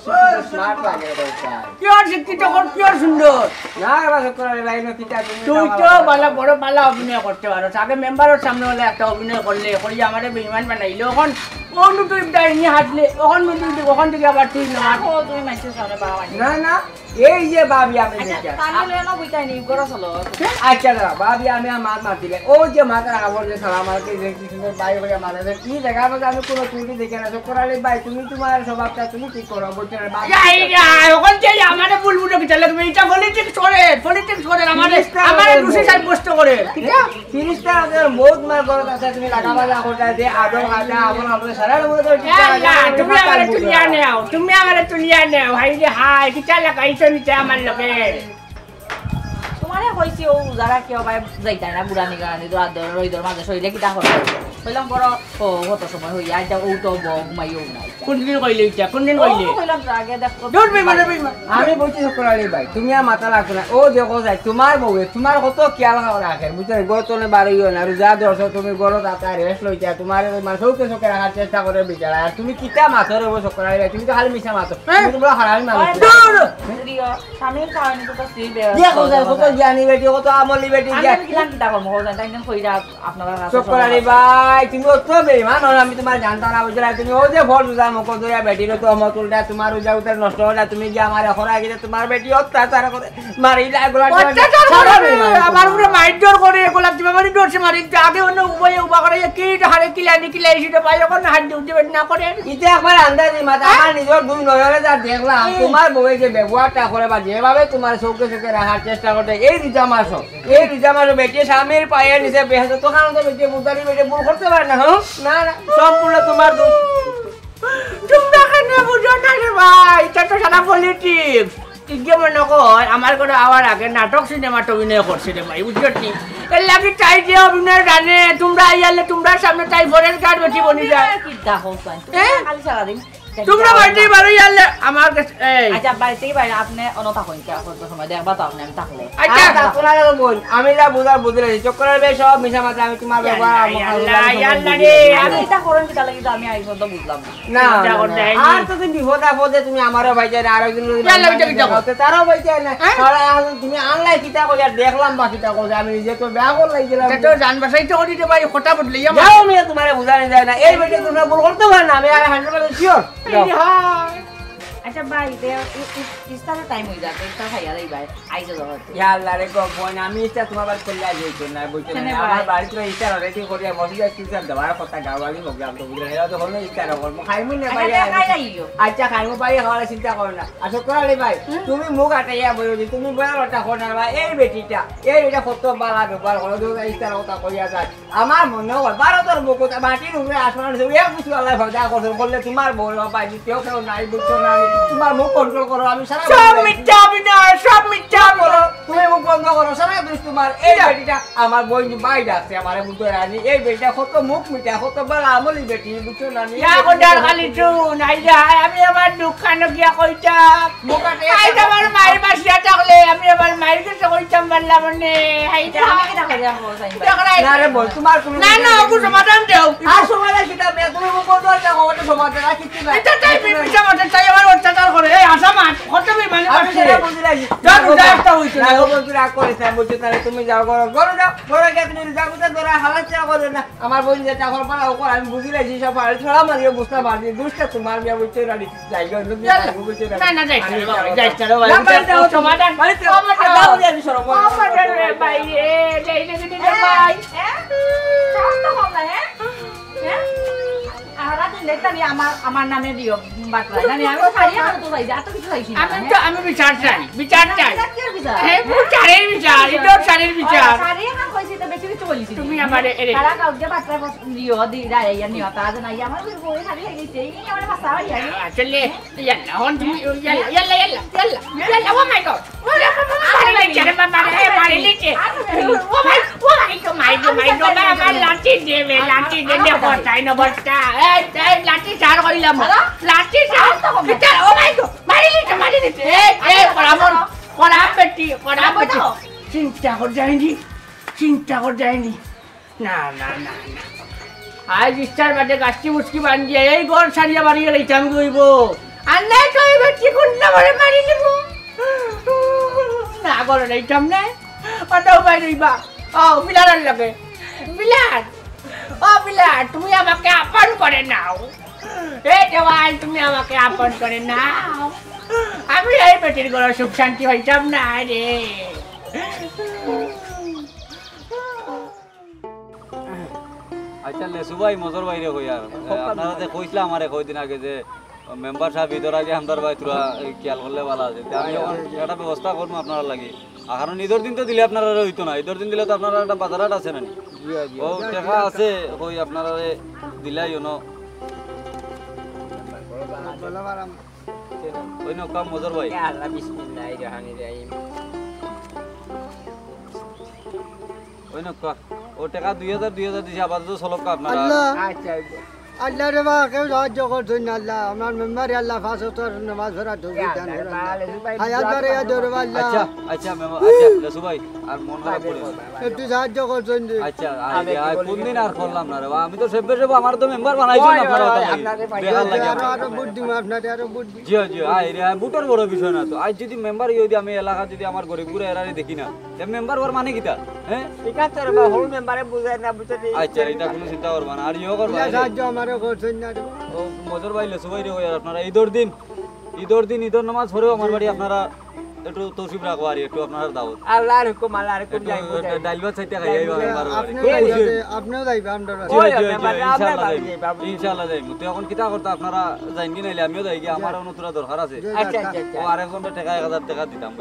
D: স্মার্ট লাগে বলছা
A: পিওর শিক্ষিত কর পিওর সুন্দর
D: না বাবা শুক্রালি ভাই না কিটা তুমি
A: তুই তো ভালো বড় ভালো অভিনয় করতে পারো আগে মেম্বারের সামনে হলে একটা অভিনয় করলে করিয়া আমাদের বেঈমান বানাইলে এখন কোন তুই ডাইনি হাঁটলে ওখান তুই ওখান থেকে আবার তুই না
B: ও তুমি মাইছে সামনে বাবা
D: না না এই যে ভাবি আমি দেখি
B: পানি লয়ে না বুইতাই নি গরো চলো
D: আচ্ছা দাদা ভাবি আমি মাছ মারছিলে ও যে মাথার আবর যে সালাম আলাইকুম যে কি সুন্দর বাই হয়ে মারে কি জায়গা মধ্যে আমি কোনো ত্রুটি দেখে না শুক্রালি ভাই তুমি তোমার স্বভাবটা তুমি ঠিক করো বলছো না
A: ওখান থেকে আমাদের বুলবুল কি চালে তুমি এটা পলিটিক্স করে আমাদের রুসি সাহেব কষ্ট করে
D: তিরিশটা আমাদের বহুত মার করত আছে তুমি লাগাবাজা করতে দে আদর হাজা আমন আমাদের সারা মধ্যে
A: তুমি আমারে তুলিয়া নেও হাই রে হাই কি চালা কাইছো নিতে আমার লগে
B: তোমারে কইছি ও যারা কেউ ভাই যাইতাই না বুড়ানি গানি রইদর মাঝে শরীরে কিটা করে কইলাম বড় ও কত সময় হইয়া এটা ও তো ঘুমাইও না
A: কোনদিন কইলে এটা কোনদিন কইলে
B: কইলাম তো আগে দেখো
A: দূর বেমানে
D: আমি বলছি শুক্রালি ভাই তুমি আর মাথা লাগছো না ও দেখো যাই তোমার বউয়ে তোমার কত খেয়াল রাখে বুঝছো গতলে বাড়িও না আর যা দর্শ তুমি গরো তাতা রেস্ট লইতা তোমার চৌকে চৌকে রাখার চেষ্টা করে বিচারা আর তুমি কিতা মাথর হবো শুক্রালি ভাই তুমি তো খালি মিশা মাথো তুমি বড় হারামি মানুষ
B: স্বামীর কারণে তো স্ত্রী বেয়া
D: দেখো যাই কত জ্ঞানী বেটি কত আমলি বেটি
B: আমি কিলাম কিটা করব হোজান তাই নেন কইরা আপনারা কাছে
D: শুক্রালি ভাই তুমি তো বেঈমান হল আমি তোমার জানতা না বুঝলা তুমি ও যে ভোট উজা মকো দয়া বেটির তো মতুলটা তোমার উজা উতার নষ্ট হলা তুমি যে আমার এখন আগে তোমার বেটি অত্যাচার করে মারিলা এগুলা
A: আমার উপরে মাইডর করে গোলাপ দিবা মারি ডরছে মারি আগে অন্য উপায়ে উবা করে কি হারে কিলাই সেটা পাই যখন হাত দিতে না করে
D: ইতে একবার আন্দাজি মাথা আমার নিজের দুই নজরে যা দেখলাম তোমার বউয়ে যে ব্যবহারটা করে বা যেভাবে তোমার চৌকে চৌকে রাখার চেষ্টা করতে এই রিজা মাসো বেটি স্বামীর পায়ের নিচে বেহেছে তখন তো বেটি বুদারি বেটি ভুল করতে পারে না হ্যাঁ না না সম্পূর্ণ তোমার দোষ
A: তোমরা কেন বুঝো না রে ভাই এটা তো সারা পলিটিক্স কি মনে কর আমার করে আওয়ার আগে নাটক সিনেমা অভিনয় করছে রে ভাই বুঝছো নি এর লাগি চাই যে অভিনয় জানে তোমরা আইয়ালে তোমরা সামনে তাই ফরেস্ট গার্ড বেটি বনি যায়
B: কি দেখো খালি সারা দিন
A: তোমরা বাড়ি বাড়ি আইয়ালে আমার কাছে এই
B: আচ্ছা বাড়িতেই বাইরে আপনি অনতা হইন কা কত সময় দেখবা তো আপনি আমি থাকলে
A: আচ্ছা
D: আপনার বোন আমি যা বুঝার বুঝলে চক্করের বে সব মিশা মাথা আমি তোমার ব্যবহার
A: আল্লাহ রে
B: আমি এটা করেন কি তাহলে কিন্তু আমি আই পর্যন্ত বুঝলাম
D: না আর তো তুমি বিপদ আপদে তুমি আমারও ভাই যায় আর একজন তারও ভাই যায় না তুমি আনলাই কিতা কইয়া দেখলাম বাকিটা কই আমি নিজে তো ব্যাগ লাইছিলাম
A: তো জান বাসাই তো করি রে ভাই খটা বদলে
D: যাও আমি তোমারে বুঝানি যায় না এই বেটে তোমরা ভুল করতে পার না আমি আর 100% শিওর
B: আচ্ছা ভাই ইস্তারের টাইম হয়ে যাবে ইস্তার খাইয়া দেই ভাই আইজো জগৎ
A: ইয়া আল্লাহ রে গো বোন আমি ইচ্ছা তোমার বাড়ি করলে আজ হইতো না বুঝছো না আমার বাড়িতে ইচ্ছা রেডি করিয়া মসজিদে কিসার দেওয়ার কথা গাওয়ালি প্রোগ্রাম তো বুঝলে এরা তো হলো ইচ্ছা করব খাইমু না ভাই আচ্ছা খাইমু ভাই খাওয়ার চিন্তা করো না আচ্ছা করালি ভাই তুমি মুখ আটাইয়া বইলি তুমি বড়টা কোনা ভাই এই বেটিটা কত বালা ব্যবহার করো দুটা ইচ্ছার কথা কইয়া যায় আমার মনে হয় ভারতের মুখ মাটির উপরে আসমান কিছু আল্লাহ ভাজা করছে বললে তোমার বড় ভাই কেউ কেউ নাই বুঝছো না তোমার মুখ কন্ট্রোল করো আমি সারা সব মিথ্যা অভিনয় সব মিথ্যা বলো তুমি মুখ বন্ধ করো সারা দুষ তোমার এই বেটিটা আমার বই ভাই ডাকছে আমারে বুঝতে রানি এই বেটিটা কত মুখ মিঠা কত বালা আমলি বেটি বুঝছো না ইয়া কোডার খালি শুন আই যায় আমি আমার দোকানে গিয়া কইতা মুখাতে আই আমার মায়ের বাসিয়া থাকলে আমি আমার মায়ের কাছে কইতাম বাল্লা মানে আইতা আমি কি দেখা যাব না রে বল তোমার তুমি না না ওকে সমাধান দাও আর সমাধান কিটা মে তুমি মুখ বন্ধ করো ওটা সমাধান রাখছি না এটা তাই পিছা মত তাই আমার অত্যাচার করে এই আসামান কত বি মানে আমি সেটা বুঝি লাগি যাও যাও হইছে না গো বন্ধু রাগ করিস না বুঝছো তাহলে তুমি যাও করো করো যাও বড় কে তুমি যাও তো তোরা হালাত চা করো না আমার বই যেটা কর পালাও কর আমি বুঝি লাগি সব আর ছড়া মারিও বুঝতে পারছি দুষ্টা তোমার বিয়া বুঝছো রানি যাই গো না না যাই চলো ভাই যাও সমাধান মানে দাও আমি সরব সমাধান রে ভাই এ যাই নে ভাই
B: তো কম না হ্যাঁ আরা দিন লেতানি আমার নামে দিও বাটরা জানি আমি খাইয়া তো চাইছি এত কিছু চাইছি
A: আমি বিচার চাই
B: কি বিচার
A: বিচারের বিচার এটা সারের বিচার
B: সারে না কইছি তো বেশি কিছু বলিছি
A: তুমি আমারে এরে
B: তারা কাউকে বাটরা দিও দি রাইয়া নিও তারা জানা আমার বই খালি হয়ে গেছে এই আমার ভাষা হইয়া
A: চলে ইয়াল্লা হন তুমি ইয়াল্লা ও মাই গড মারি লিখে মামা রে মারি লিখে ও মাই গড আমার লাঠি দেবে বসাই না বসটা এই লাঠি ছাড় কইলাম লাঠি ছাড় বিচার ও মাই গড মারি লিখে এই পড়া পেটি চিন্তা কর যায়নি না আজ ইচ্ছার বাদে গাছটি মুচকি বান্ধিয়ে এই ঘর সারিয়া বাড়িয়ে লইতাম গইব আর নাই তো এই বেটি কুন্ডা ভরে মারি দিব না ঘরে লইতাম না ওটাও বাই রইবা ও বিলার লাগে বিলার তুমি আমাকে আপন করে নাও এই দেওয়াল তুমি আমাকে আপন করে নাও আমি এই বেটির ঘরে সুখ শান্তি হইতাম না রে
C: আচ্ছা লেসু ভাই মজর বাইরে কই আর আপনারা যে কইছিলা আমারে কয়দিন আগে যে মেম্বার সাহেব ঈদের আগে আমদার ভাই তোরা খেয়াল করলে ভালো আছে আমি একটা ব্যবস্থা করবো আপনারা লাগি কারণ ঈদের দিন তো দিলে আপনারা হইতো না ঈদের দিন দিলে তো আপনারা একটা বাজারাট আছে না ও টাকা আছে কই আপনারা দিলাই ন ওই নকাম মজর ভাই
A: আল্লাহ বিসমিল্লাহির রহমানির রহিম
C: ওই নকা ও টাকা 2000 দিছে আবার তো সলক আপনারা
A: আচ্ছা
D: আল্লাহ রে বা কেউ সাহায্য করছেন আল্লাহ আমার মেম্বারে আল্লাহ পাঁচ ওয়াক্ত নামাজ পড়া তৌফিক দান করেন হায়াত বাড়ে ইয়াদ রে আল্লাহ
C: আচ্ছা মেম্বার আচ্ছা লেসু ভাই আর মন খারাপ করিস
D: একটু সাহায্য করছেন
C: আচ্ছা কোন দিন আর করলাম না রে আমি তো সেবে সেবে আমার তো মেম্বার বানাইছো না আপনারা
D: আরো বুদ্ধি আপনাদের আরো বুদ্ধি
C: জি আই রে বুটার বড় বিষয় না তো আজ যদি মেম্বার যদি আমি এলাকা যদি আমার গরিবপুরে এরারে দেখি না তে মেম্বার ওর মানে কিটা হ্যাঁ
A: ঠিক আছে রে বা হোল মেম্বারে বুঝাই না বুঝতে
C: আচ্ছা এটা কোনো চিন্তা করবা না আর ইও করবা
D: সাহায্য আমারও করছেন না
C: ও মজর ভাই লেসু ভাই রে কই আর আপনারা ঈদের দিন ঈদের নামাজ পড়েও আমার বাড়ি আপনারা একটু তৌসিফ রাখবো আর একটু আপনারা দাওয়াত
A: আল্লাহর হুকুম আল্লাহর হুকুম যাই
C: ডাল ভাত চাইতে খাইয়াইবা
D: আপনিও যাইবা আমরা
C: ইনশাআল্লাহ যাইবো তো এখন কিটা করতে আপনারা যাইন কি নাইলে আমিও যাই কি আমার অনুতরা দরকার আছে
A: আচ্ছা
C: ও আরেকজন টাকা 1000 টাকা দিতাম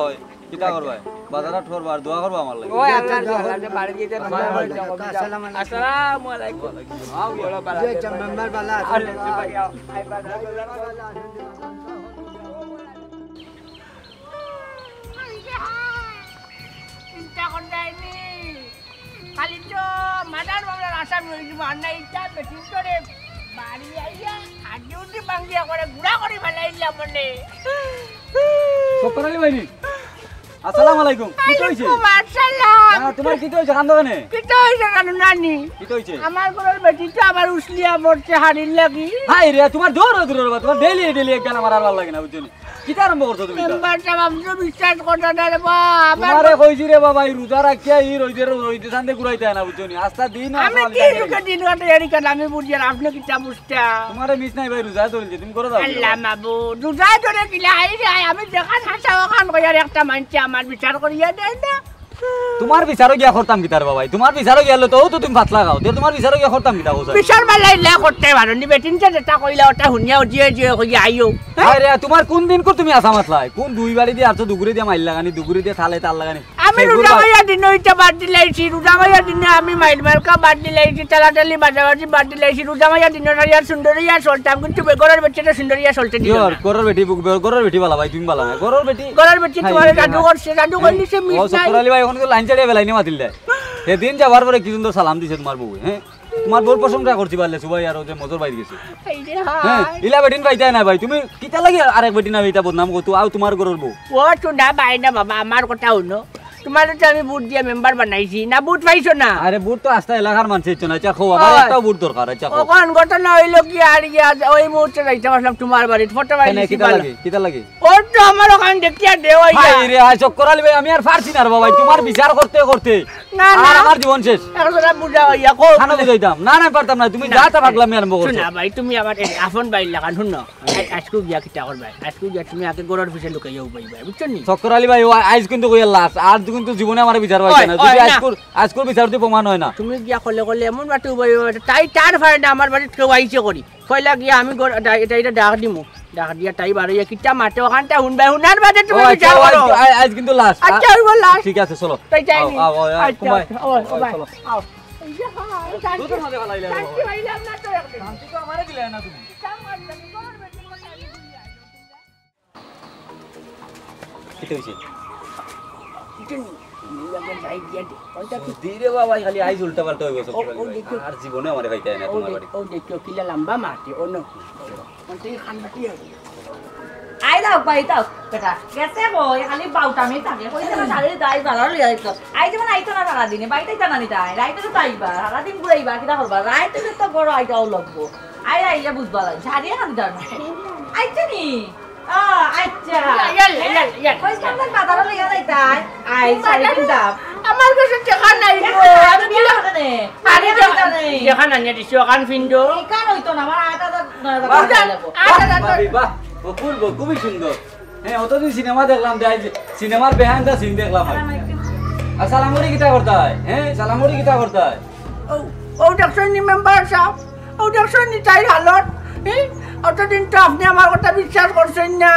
C: হয় কিটা করবা বাজারাট করবা আর দোয়া করবা আমার লাগি
A: ওই আল্লাহর বাড়ি দিতে আসসালামু আলাইকুম আও বড় বালা
D: যে মেম্বার বালা
A: চিন্তা করতেনি খালি তো মাদার বাংলার আসামি হয়েছি মান্না ইচ্ছা বেটিং করে বাড়ি আইয়া হাড্ডি উড্ডি ভাঙ্গিয়া করে গুড়া করে ফেলাইলাম মনে
C: সত্তরালি ভাইনি আসসালামু আলাইকুম কি কইছে
A: আসসালাম
C: না তোমার কি কইছে কান্দো কেনে
A: কি কইছে কেন নানি
C: কি কইছে
A: আমার ঘরের বেটিটা আবার উসলিয়া পড়ছে হাড়ির লাগি
C: হাই রে তোমার দৌড় তোমার ডেইলি এক গান আমার আর ভালো লাগে না বুঝছো কিটা আরম্ভ করছো তুমি
A: মেম্বার সাহেব আপনি বিশ্বাস করতে না রে বাবা
C: তোমারে কইছি রে বাবা এই রোজা রাখিয়া এই রইতে সান্দে ঘুরাইতে না বুঝছনি আস্তা দিন
A: আমি কি রুকে দিন কাটে এরি কাট আমি বুঝি আর আপনি কিটা বুঝতা
C: তোমারে মিস নাই ভাই রোজা ধরছে তুমি করে দাও
A: আল্লাহ মাবুদ রোজা ধরে কিলা আই রে আমি দেখান হাসা ওখান কইয়ার একটা মানছি আমার বিচার করিয়া দেয় না
C: তোমার বিচারও গিয়া করতাম কিতার বাবাই তোমার বিচারও গিয়া তো তো তুমি পাতলা গাও তোমার বিচারও গিয়া করতাম কিতা কোসা
A: বিচার মালাই লা করতে পারো নি বেটিনটা যেটা কইলা ওটা হুনিয়া জিয়ে জিয়ে কইয়া আইও
C: আরে তোমার কোন দিন কর তুমি আসা মাতলাই কোন দুই বাড়ি দিয়ে আছো দুগুরি দিয়ে মাইল লাগানি দুগুরি দিয়ে থালে তাল লাগানি
A: আমি রোজা মাইয়া দিন ওইটা বাদ দিলাইছি রোজা মাইয়া দিনে আমি মাইল মালকা বাদ দিলাইছি তালাতালি বাজাবাজি বাদ দিলাইছি রোজা মাইয়া দিন আর সুন্দরিয়া চলতাম কিন্তু বেগরের বেটিটা সুন্দরিয়া চলতে দিও
C: গরর বেটি বালা ভাই তুমি বালা না গরর বেটি
A: তোমার জাদু করছে জাদু করলি সে মিস
C: ও সকরালি ভাই এখন লাইন ছাড়িয়ে বেলাইনি মাতিল দেয় সেদিন যাবার পরে কি সুন্দর সালাম দিছে তোমার বউ হ্যাঁ তোমার বউর প্রশংসা করছি পারলে সুবাই আর যে মজুর বাইরে গেছে হ্যাঁ ইলা বেটিন পাইতাই না ভাই তুমি কিটা লাগি আরেক বেটি না এটা বদনাম করতো আও তোমার গরর বউ
A: ও তো না ভাই না বাবা আমার কথা হলো তোমার তো আমি বুট দিয়ে মেম্বার বানাইছি না বুট পাইছো না
C: আরে বুট তো আস্তা এলাকার মানুষ ইচ্ছা না আচ্ছা খো আমার একটা বুট দরকার আচ্ছা খো
A: কোন ঘটনা হইলো কি আর ইয়া ওই মুহূর্তে যাইতে পারলাম তোমার বাড়ি ফটো বাইছি
C: কিটা লাগে
A: ও তো আমার ওখান দেখিয়া দেও
C: ভাই রে আই চক্করালি ভাই আমি আর পারছি না রে বাবা তোমার বিচার করতে করতে
A: না না
C: আমার জীবন শেষ
A: এখন বুঝা হইয়া কো
C: খানা বুঝাইতাম না না পারতাম না তুমি যা তা পাগলামি আরম্ভ করছো
A: না ভাই তুমি আমার আপন বাইর লাগান শুনো আজকে গিয়া কিটা করবে আজকে গিয়া তুমি আগে গরর পিছে লুকাইয়া উপাই ভাই বুঝছো নি
C: চক্করালি ভাই আইজ কিন্তু কইয়া লাস্ট আর কিন্তু জীবনে আমার বিচার পাইছে না যদি আজকুর বিচার দিয়ে প্রমাণ হয় না
A: তুমি গিয়া কলে এমন বাটু তাই তার ফারে না আমার বাড়ি কেউ আইছে করি কইলা গিয়া আমি এটা ডাক দিমু ডাক দিয়া তাই বাড়িয়া কিটা মাঠে ওখানটা হুনবাই হুনার বাদে তুমি বিচার করো
C: আজ কিন্তু লাস্ট
A: আচ্ছা হইব লাস্ট
C: ঠিক আছে চলো
A: তাই যাই নি
C: আও
A: আচ্ছা চলো আও
C: দুধের মাঝে ফলাইলা
A: শান্তি হইলাম না তো একদিন
C: শান্তি তো আমারে দিলে না তুমি কিতে হইছে ধীরে বাবা খালি আইজ উল্টা পাল্টা হইব আর জীবনে আমারে খাইতে না তোমার বাড়ি
A: ও দেখো কিলা লম্বা মাটি ও নো কোনটি খানবাটি
B: আই দাও বাই দাও বেটা গেছে বই খালি বাউটামি থাকে কইছে না শাড়ি দাই জালার লই আইতো আই যেমন আইতো না সারা দিনে বাইতেই জানা নি তাই রাইতে তো তাইবা সারা দিন ঘুরাইবা কিটা করবা রাইতে তো বড় আইটাও লাগবো আইয়া বুঝবা লাগে শাড়ি খান দাও না আইতো নি আচ্ছা কইছে না বাজারে লইয়া যাইতাই আই শাড়ি কিনতাম
A: আমার কাছে টাকা নাই গো
B: আমি কি লাগানে আরে
A: টাকা না নিয়ে দিছো কান ফিন্ডো
B: কান হইতো না আমার 8000 লাগবো
C: বাহ বকুল খুবই সুন্দর হ্যাঁ অতদিন সিনেমা দেখলাম সিনেমার বেহাইন্ড দা সিন দেখলাম আর সালামুরি কিটা করতে হয় হ্যাঁ সালামুরি কিটা করতে হয়
A: ও ডাক্তার নি মেম্বার সাহেব ও ডাক্তার নি তাই হালত অতদিন তো আপনি আমার কথা বিশ্বাস করছেন না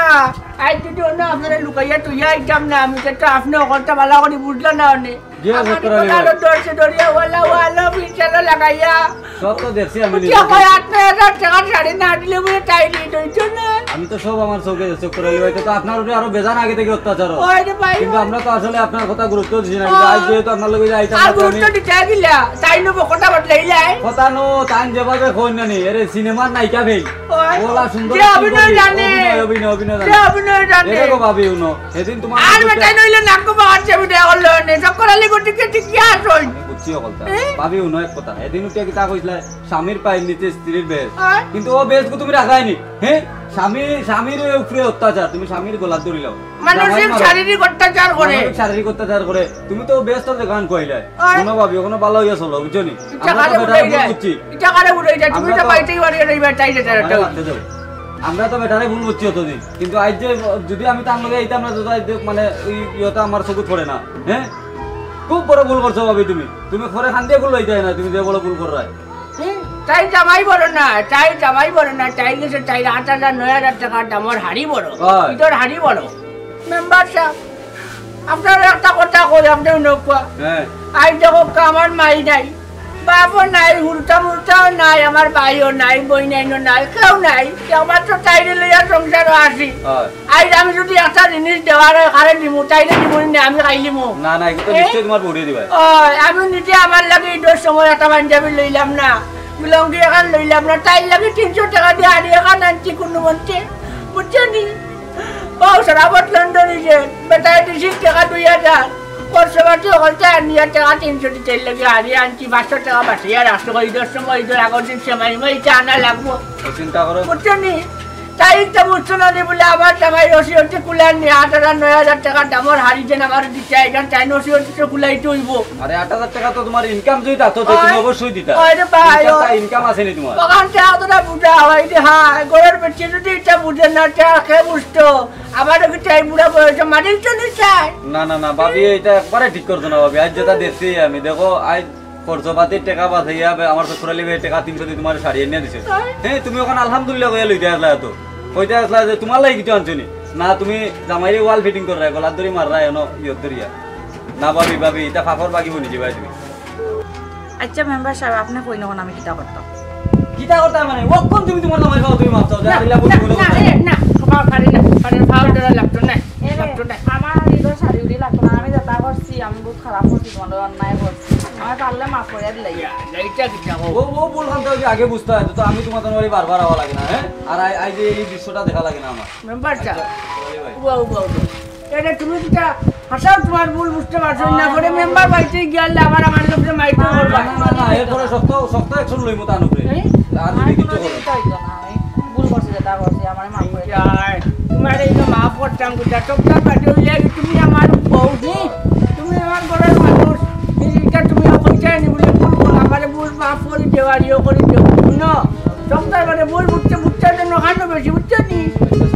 A: আজ যদি অন্য আপনারা লুকাইয়া তুইয়া আইতাম না আমি তো আপনি অকলটা ভালো করে বুঝলেন না অনেক দরিয়া ওয়ালা বিচারা লাগাইয়া
C: সব তো দেখছি আমি
A: টাকা শাড়ি না দিলে বলে তাই না
C: আমি তো সব আমার চোখে চক্করালি ভাই তো আপনার উপরে আরো বেজান আগে থেকে অত্যাচার কিন্তু আমরা তো আসলে আপনার কথা গুরুত্ব দিছি না আজ যেহেতু আপনার লগে যাইতাম
A: আর গুরুত্ব দিতে গিলা তাই নো কথা বদলাইলাই
C: কথা নো তাই যেভাবে কই না নি আরে সিনেমার নায়িকা ভাই ওলা সুন্দর
A: অভিনয় জানে
C: অভিনয় জানে দেখো ভাবি উনো সেদিন তোমার
A: আর বেটা নইলে নাকো বাহার চেপে দেয়া হলো নে চক্করালি গটিকে ঠিক কি আসল
C: বুঝছি কথা ভাবি উনো এক কথা এদিন উঠে কি তা কইছলা স্বামীর পায়ের নিচে স্ত্রীর বেশ কিন্তু ও বেশ কো তুমি রাখাইনি হ্যাঁ স্বামীর উপরে অত্যাচার তুমি স্বামীর গলা ধরে লাও
A: মানসিক শারীরিক অত্যাচার করে
C: তুমি তো ব্যস্ত দেখান কইলা কোনো ভাবি কোনো ভালো হইয়া চলো বুঝছনি
A: তুমি তো বাইতেই বাড়ি রইবা তাই যেটা
C: আমরা তো বেটারে ভুল বুঝছি অতদিন কিন্তু আজ যে যদি আমি তার লগে এইতাম না মানে ইয়েটা আমার চোখে পড়ে না হ্যাঁ খুব বড় ভুল করছো ভাবি তুমি খরে খান দিয়ে ভুল হইতে না তুমি যে বড় ভুল কররাই
A: তাই জামাই বড় না তাই গেছে তাই 8,000 9,000 টাকার দামের হাড়ি বড় ইটোর হাড়ি বড় মেম্বার সাহেব আপনার একটা কথা কই আপনি নকুয়া আই দেখো আমার মাই নাই বাবু নাই হুড়তাও নাই আমার ভাইও নাই বই নাই কেউ নাই আমার তো তাইরে লইয়া সংসারও আসি আজ আমি যদি একটা জিনিস দেওয়ার হয় কারে দিমু তাইরে দিমু না আমি খাইলিমু
C: না এটা নিশ্চয় তোমার বড়িয়ে দিবা
A: আমি নিজে আমার লাগে ঈদের সময় একটা পাঞ্জাবি লইলাম না লঙ্গি এখন লইলাম না তাই লাগে 300 টাকা দিয়ে হাড়ি এখন আনছি কোনো মন্ত্রে বুঝছেনি বাউ সারা বটলেন ধরেছে বেটায় 20 টাকা 2,000 করছে ওখানটা নিয়ে টাকা 300 চাইল লাগে হারিয়ে আনছি 500 টাকা বাঁচিয়ে রাখতে ঈদের সময় ঈদের আগের দিন সেমাই এটা আনা লাগবো
C: চিন্তা করো
A: বুঝছেনি তাইটা বুঝছো না বলে আমার জামাই রসিয়তে কুলার নিয়ে 8,000-9,000 টাকা দামের হাড়ি যেন আমার দিচ্ছে এখান চাই রসিয়তে কুলাইতে হইব।
C: আরে 8,000 টাকা তো তোমার ইনকাম যদি থাকতো তো তুমি অবশ্যই দিতা।
A: আরে ভাই
C: ইনকাম আছে নি তোমার?
A: ওখান থেকে অতটা বুঝা হয় যে হ্যাঁ ঘরের বেঁচে যদি এটা বুঝে না খেয়ে বুঝতো আমারও কি চাই বুড়া বয়সে মাটির জন্য চাই।
C: না না না ভাবি এটা একবারে ঠিক করছো না ভাবি। আজ যেটা দেখছি আমি দেখো আজ খরচপাতির টাকা বাঁচাইয়া আমার শ্বশুরালি টাকা 300 দিয়ে তোমার শাড়ি এনে দিছে। হ্যাঁ তুমি ওখানে আলহামদুলিল্লাহ কইয়া লইতে আসলা তো কইতে আসলা যে তোমার লাগি কিছু আনছনি না তুমি জামাইরে ওয়াল ফিটিং করে রাখো গলার দড়ি মার রাখো ইয়ত দড়িয়া না ভাবি ভাবি এটা ফাফর বাকি বনি যাবে তুমি।
B: আচ্ছা মেম্বার সাহেব আপনি কই নখন আমি কিতা করতাম?
C: কিটা করতে মানে ওকন তুমি তোমার জামাই খাও তুমি মাপছো যা দিলা বলি বলো
A: না না খাবার খারি না কারণ খাওয়ার দ্বারা লাগতো না লাগতো না।
B: আমার ঈদের শাড়ি উড়ি লাগতো না আমি যেটা করছি আমি বহুত খারাপ করছি তোমাদের অন্যায় করছি আমি পারলে মাফ করে দিলাই।
A: এইটা কিটা
C: ও ও বললাম তো আগে বুঝতে হয় তো আমি তোমার তোমার বারবার আওয়া লাগে না হ্যাঁ আর আই যে এই দৃশ্যটা দেখা লাগে না আমার
A: মেম্বার সাহেব ওয়াও ওয়াও এটা তুমি কিটা হাসাও তোমার ভুল বুঝতে পারছো না করে মেম্বার বাইতে গেলে আমার লোককে মাইতে করবা
C: না না এরপরে শক্ত শক্ত অ্যাকশন লইমু তার উপরে আর যদি কিছু করো
B: আমি ভুল করছি যেটা করছি আমার মাফ করে দিও।
A: তোমার এই মাফ করতাম কিটা চোখটা কাটে হইলে তুমি আমার বউ তুমি আমার ঘরের মানুষ এইটা তুমি অপরিচয় নি বলে ভুল আমারে ভুল মাফ করে দেওয়া ইয়ে করে দেও না চোখটার মানে ভুল বুঝতে জন্য খানো বেশি বুঝছো নি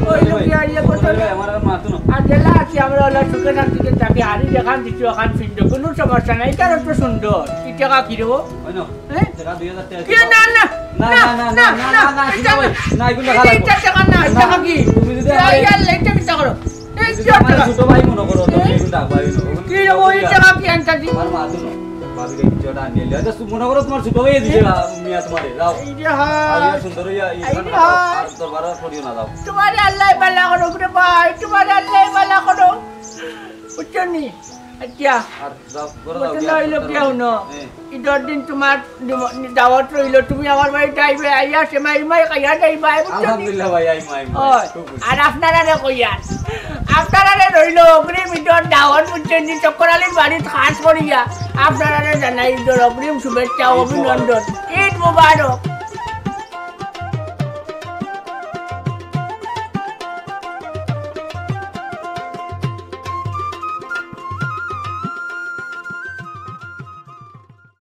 A: ওই লোক ইয়ে করতে
C: আমার মাতো না
A: আর জেলা আছি আমরা হলো সুখে শান্তিতে থাকি হারি দেখান দিচ্ছি ওখান ফিন্ড কোনো সমস্যা নাই তার তো সুন্দর কি টাকা কি দেবো
C: হয় না
A: হ্যাঁ
C: টাকা 2000 টাকা
A: কি না না
C: না না না না না না না এগুলো দেখা লাগবে
A: টাকা না টাকা কি
C: তুমি যদি
A: এইটা কি টাকা এই
C: যদি আমার ছোট ভাই মনে করো তো এগুলো ডাকবাই না
A: কি ওই টাকা কি আনতা দি
C: আমার মাতো না ভাবি রে কিছুটা আনিয়ে লিয়া তো মনে করো তোমার ছোট ভাই দিছে মিয়া তোমারে যাও
A: এই যে হ্যাঁ
C: আলিয়া সুন্দর হইয়া এইখানে আর দরবার করিও না যাও
A: তোমার আল্লাহ বালা করো রে ভাই তোমার আল্লাহ বালা করো বুঝছো নি আচ্ছা
C: আর যাও করে
A: বলতে
C: দাও
A: লইলো কেউ না ঈদের দিন তোমার দাওয়াত রইলো তুমি আমার বাড়িতে আইবে আইয়া সেমাই মাই খাইয়া যাইবা
C: আলহামদুলিল্লাহ ভাই আই মাই
A: আর আপনারা কইয়া আপনারা রইলো অগ্রিম ঈদের দাওয়াত বুঝছেন চক্করালির বাড়ির খাস করিয়া আপনারা জানাই ঈদের অগ্রিম শুভেচ্ছা অভিনন্দন ঈদ মুবারক।